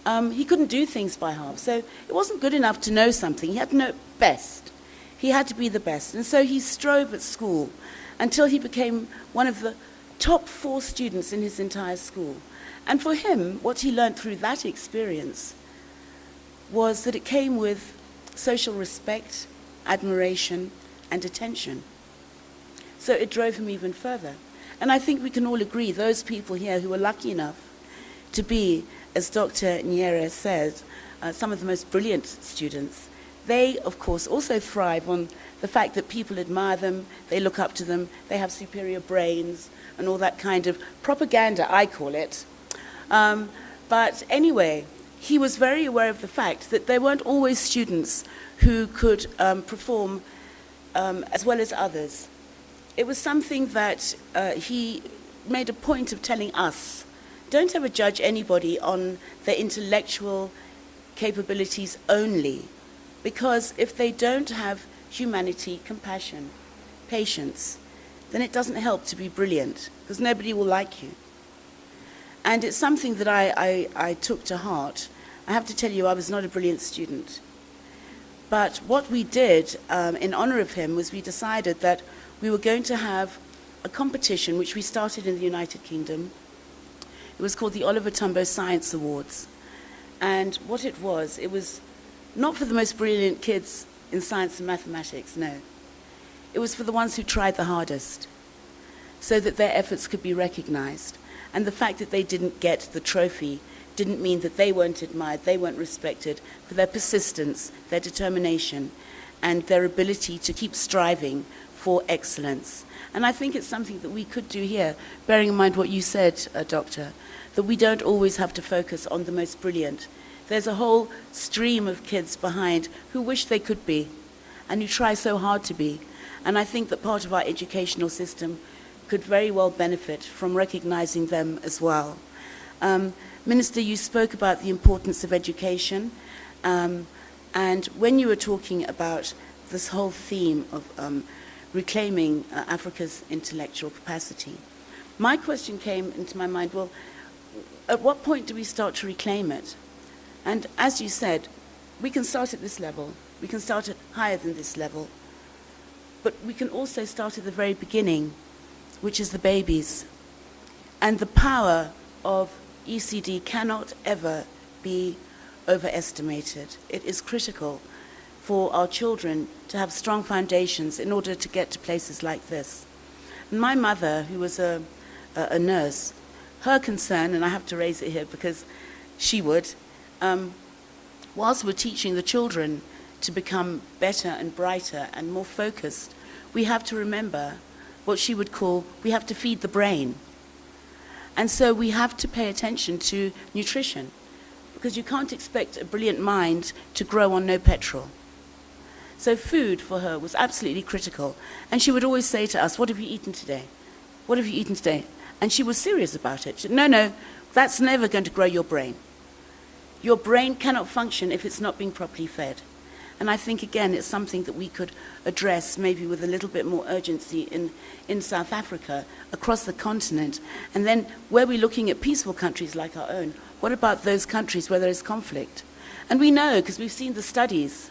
he couldn't do things by half. So it wasn't good enough to know something. He had to know best. He had to be the best. And so he strove at school until he became one of the top 4 students in his entire school. And for him, what he learned through that experience was that it came with social respect, admiration, and attention. So it drove him even further. And I think we can all agree, those people here who are lucky enough to be, as Dr. Nyere said, some of the most brilliant students, they, of course, also thrive on the fact that people admire them, they look up to them, they have superior brains, and all that kind of propaganda, I call it. But anyway, he was very aware of the fact that there weren't always students who could perform as well as others. It was something that he made a point of telling us, don't ever judge anybody on their intellectual capabilities only, because if they don't have humanity, compassion, patience, then it doesn't help to be brilliant, because nobody will like you. And it's something that I took to heart. I have to tell you, I was not a brilliant student. But what we did in honor of him was we decided that we were going to have a competition which we started in the United Kingdom. It was called the OR Tambo Science Awards. And what it was not for the most brilliant kids in science and mathematics, no. It was for the ones who tried the hardest, so that their efforts could be recognized. And the fact that they didn't get the trophy didn't mean that they weren't admired, they weren't respected for their persistence, their determination, and their ability to keep striving for excellence. And I think it's something that we could do here, bearing in mind what you said, Doctor, that we don't always have to focus on the most brilliant. There's a whole stream of kids behind who wish they could be, and who try so hard to be. And I think that part of our educational system could very well benefit from recognizing them as well. Minister, you spoke about the importance of education, and when you were talking about this whole theme of reclaiming Africa's intellectual capacity, my question came into my mind, well, at what point do we start to reclaim it? And as you said, we can start at this level, we can start at higher than this level, but we can also start at the very beginning, which is the babies. And the power of ECD cannot ever be overestimated. It is critical for our children to have strong foundations in order to get to places like this. My mother, who was a nurse, her concern, and I have to raise it here because she would, whilst we're teaching the children to become better and brighter and more focused, we have to remember what she would call, we have to feed the brain. And so we have to pay attention to nutrition, because you can't expect a brilliant mind to grow on no petrol. So food for her was absolutely critical. And she would always say to us, what have you eaten today? What have you eaten today? And she was serious about it. She said, no, that's never going to grow your brain. Your brain cannot function if it's not being properly fed. And I think, again, it's something that we could address maybe with a little bit more urgency in South Africa, across the continent. And then where we're looking at peaceful countries like our own, what about those countries where there is conflict? And we know, because we've seen the studies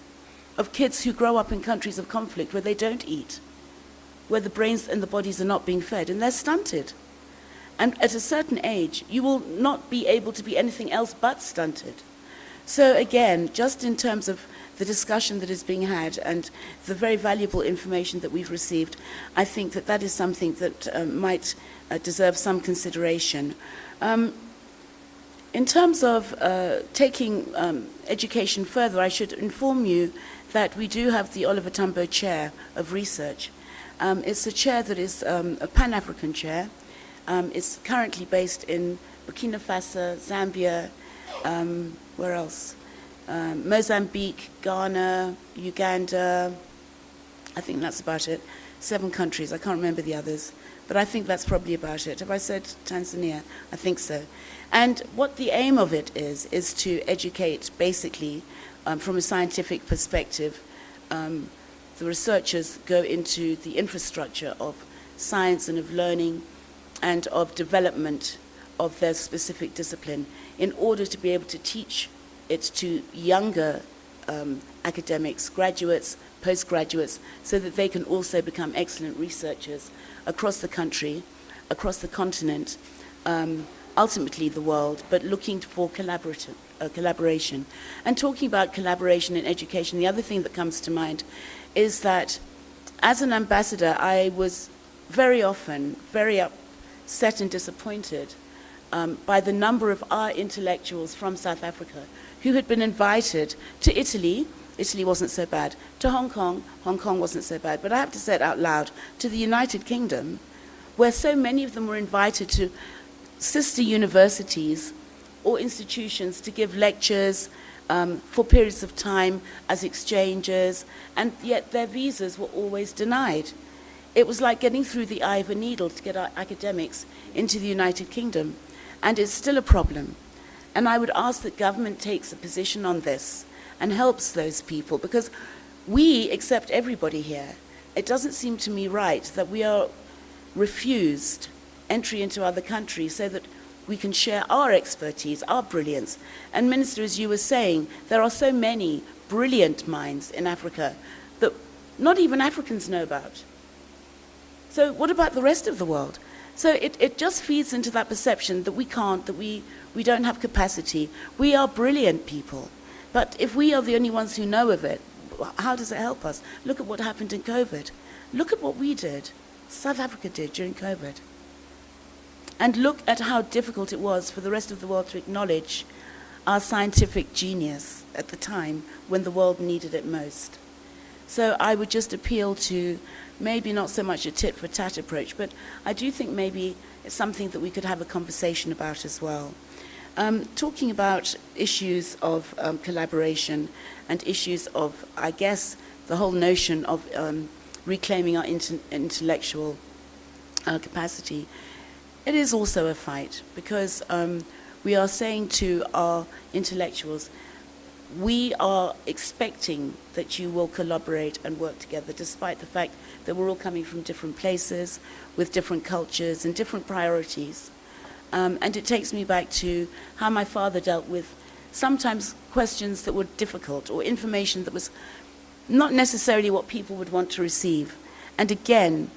of kids who grow up in countries of conflict where they don't eat, where the brains and the bodies are not being fed, and they're stunted. And at a certain age, you will not be able to be anything else but stunted. So again, just in terms of the discussion that is being had and the very valuable information that we've received, I think that that is something that might deserve some consideration. In terms of taking education further, I should inform you that we do have the OR Tambo Chair of Research. It's a chair that is a Pan-African chair. It's currently based in Burkina Faso, Zambia, where else? Mozambique, Ghana, Uganda. I think that's about it. 7 countries. I can't remember the others. But I think that's probably about it. Have I said Tanzania? I think so. And what the aim of it is to educate, basically, from a scientific perspective. The researchers go into the infrastructure of science and of learning and of development of their specific discipline in order to be able to teach it to younger academics, graduates, postgraduates, so that they can also become excellent researchers across the country, across the continent, ultimately the world, but looking for collaboration. And talking about collaboration in education, the other thing that comes to mind is that as an ambassador, I was very often very upset and disappointed by the number of our intellectuals from South Africa who had been invited to Italy. Italy wasn't so bad. To Hong Kong wasn't so bad. But I have to say it out loud, to the United Kingdom, where so many of them were invited to sister universities or institutions to give lectures for periods of time as exchanges, and yet their visas were always denied. It was like getting through the eye of a needle to get our academics into the United Kingdom, and it's still a problem. And I would ask that government takes a position on this and helps those people, because we accept everybody here. It doesn't seem to me right that we are refused entry into other countries so that we can share our expertise, our brilliance. And Minister, as you were saying, there are so many brilliant minds in Africa that not even Africans know about. So what about the rest of the world? So it just feeds into that perception that we can't, that we don't have capacity. We are brilliant people. But if we are the only ones who know of it, how does it help us? Look at what happened in COVID. Look at what we did, South Africa did during COVID. And look at how difficult it was for the rest of the world to acknowledge our scientific genius at the time when the world needed it most. So I would just appeal to maybe not so much a tit-for-tat approach, but I do think maybe it's something that we could have a conversation about as well. Talking about issues of collaboration and issues of, I guess, the whole notion of reclaiming our intellectual capacity, it is also a fight, because we are saying to our intellectuals, we are expecting that you will collaborate and work together, despite the fact that we're all coming from different places, with different cultures and different priorities. And it takes me back to how my father dealt with sometimes questions that were difficult, or information that was not necessarily what people would want to receive. And again,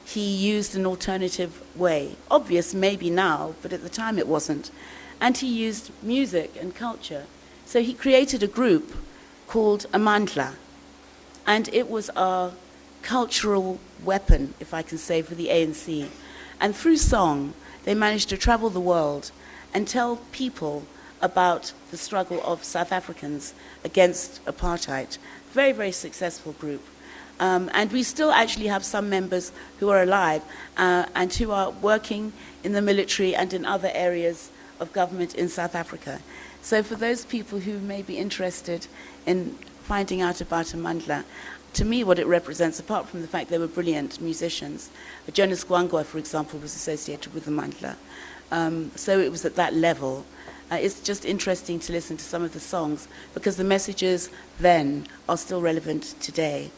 he used an alternative way. Obvious maybe now, but at the time it wasn't. And he used music and culture. So he created a group called Amandla. And it was our cultural weapon, if I can say, for the ANC. And through song, they managed to travel the world and tell people about the struggle of South Africans against apartheid. Very, very successful group. And we still actually have some members who are alive and who are working in the military and in other areas of government in South Africa. So for those people who may be interested in finding out about Amandla, to me what it represents, apart from the fact they were brilliant musicians, Jonas Gwangwa, for example, was associated with Amandla. So it was at that level. It's just interesting to listen to some of the songs because the messages then are still relevant today.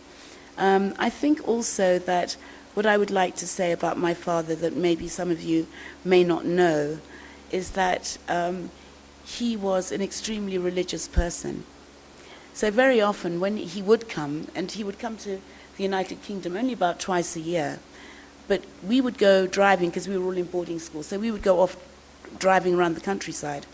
I think also that what I would like to say about my father that maybe some of you may not know is that he was an extremely religious person. So very often when he would come, and he would come to the United Kingdom only about twice a year, but we would go driving because we were all in boarding school, so we would go off driving around the countryside.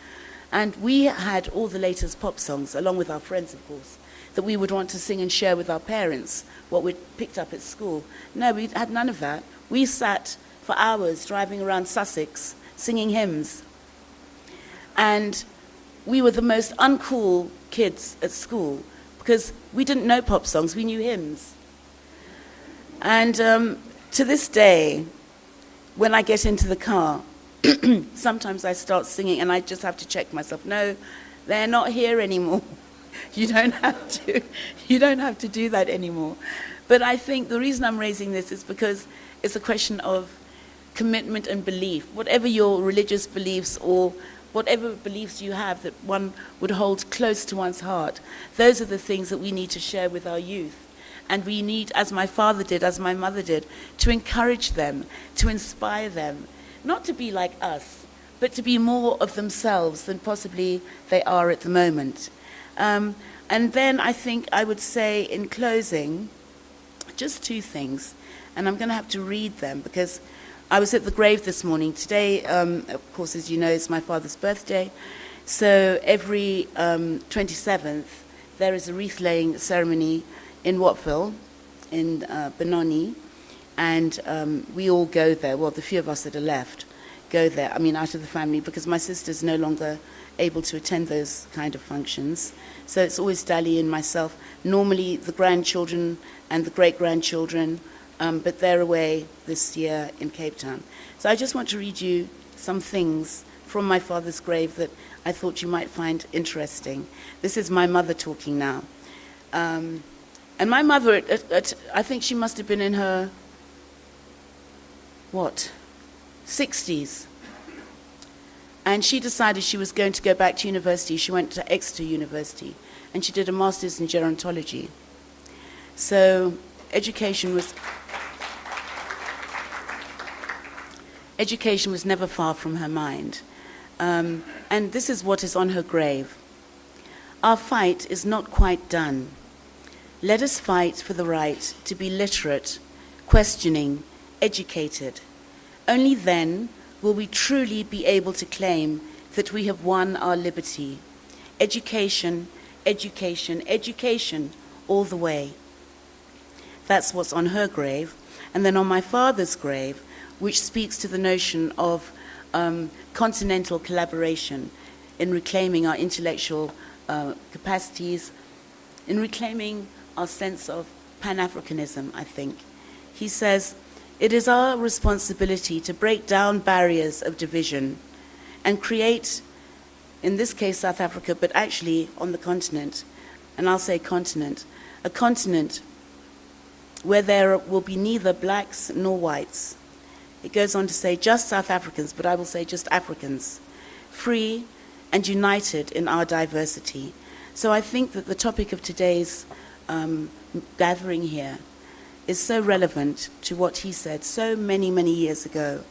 And we had all the latest pop songs, along with our friends, of course, that we would want to sing and share with our parents, what we'd picked up at school. No, we had none of that. We sat for hours driving around Sussex, singing hymns. And we were the most uncool kids at school because we didn't know pop songs, we knew hymns. And to this day, when I get into the car, sometimes I start singing and I just have to check myself. No, they're not here anymore. You don't have to do that anymore. But I think the reason I'm raising this is because it's a question of commitment and belief. Whatever your religious beliefs or whatever beliefs you have that one would hold close to one's heart, those are the things that we need to share with our youth. And we need, as my father did, as my mother did, to encourage them, to inspire them, not to be like us, but to be more of themselves than possibly they are at the moment. And then I think I would say in closing, just two things, and I'm going to have to read them because I was at the grave this morning. Today, of course, as you know, it's my father's birthday, so every 27th there is a wreath-laying ceremony in Wattville, in Benoni, and we all go there. Well, the few of us that are left go there, I mean out of the family, because my sister's no longer able to attend those kind of functions. So it's always Dali and myself, normally the grandchildren and the great-grandchildren, but they're away this year in Cape Town. So I just want to read you some things from my father's grave that I thought you might find interesting. This is my mother talking now. And my mother, I think she must have been in her, 60s. And she decided she was going to go back to university. She went to Exeter University, and she did a master's in gerontology. So education was never far from her mind. And this is what is on her grave. Our fight is not quite done. Let us fight for the right to be literate, questioning, educated. Only then will we truly be able to claim that we have won our liberty. Education, education, education, all the way. That's what's on her grave. And then on my father's grave, which speaks to the notion of continental collaboration in reclaiming our intellectual capacities, in reclaiming our sense of Pan-Africanism, I think. He says, it is our responsibility to break down barriers of division and create, in this case South Africa, but actually on the continent, and I'll say continent, a continent where there will be neither blacks nor whites. It goes on to say just South Africans, but I will say just Africans, free and united in our diversity. So I think that the topic of today's gathering here is so relevant to what he said so many, many years ago.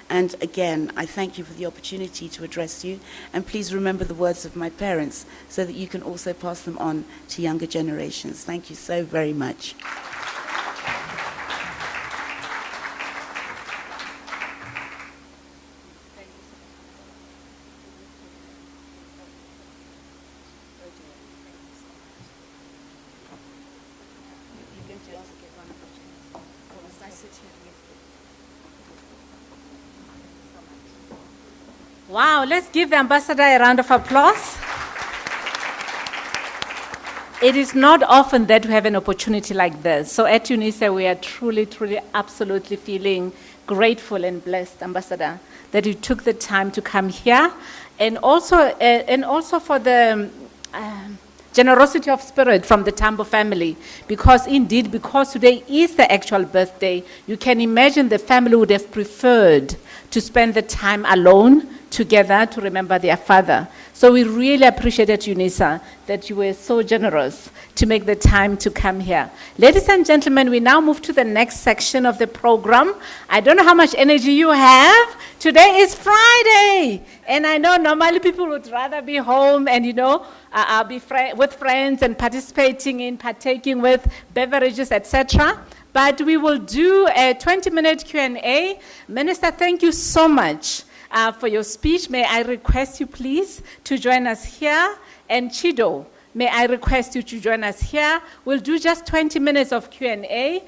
And again, I thank you for the opportunity to address you, and please remember the words of my parents so that you can also pass them on to younger generations. Thank you so very much. Wow, let's give the ambassador a round of applause. It is not often that we have an opportunity like this. So at UNISA, we are truly, truly, absolutely feeling grateful and blessed, Ambassador, that you took the time to come here, and also for the generosity of spirit from the Tambo family, because today is the actual birthday, you can imagine the family would have preferred to spend the time alone together to remember their father. So we really appreciated, UNISA, that you were so generous to make the time to come here. Ladies and gentlemen, we now move to the next section of the program. I don't know how much energy you have. Today is Friday, and I know normally people would rather be home and, be with friends and partaking with beverages, etc. But we will do a 20-minute Q&A. Minister, thank you so much for your speech. May I request you, please, to join us here. And Chido, may I request you to join us here. We'll do just 20 minutes of Q&A.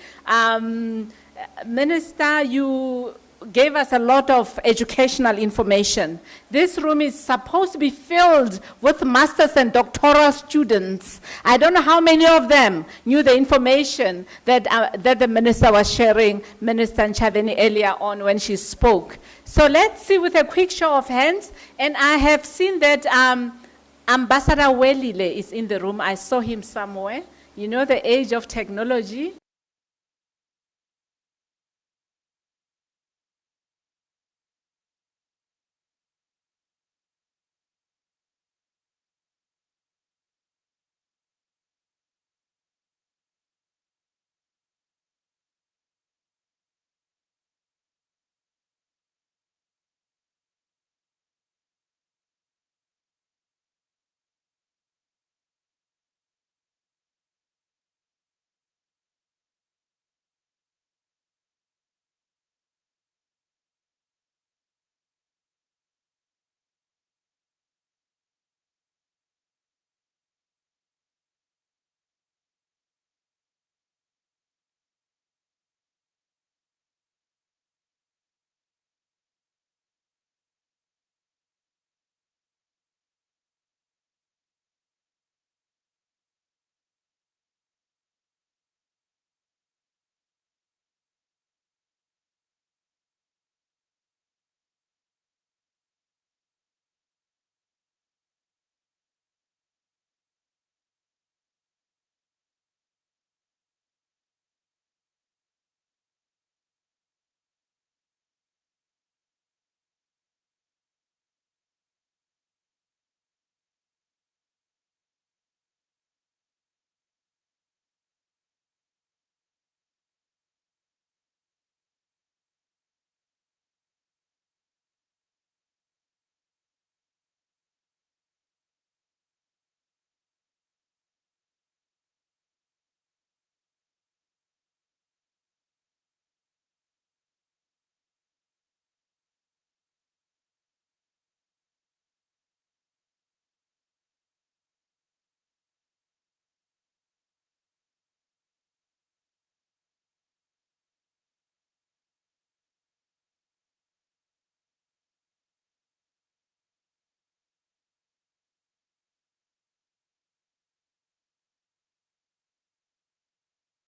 Minister, you gave us a lot of educational information. This room is supposed to be filled with masters and doctoral students. I don't know how many of them knew the information that the minister was sharing, Minister Ntshavheni, earlier on when she spoke. So let's see with a quick show of hands. And I have seen that Ambassador Welile is in the room. I saw him somewhere. You know, the age of technology.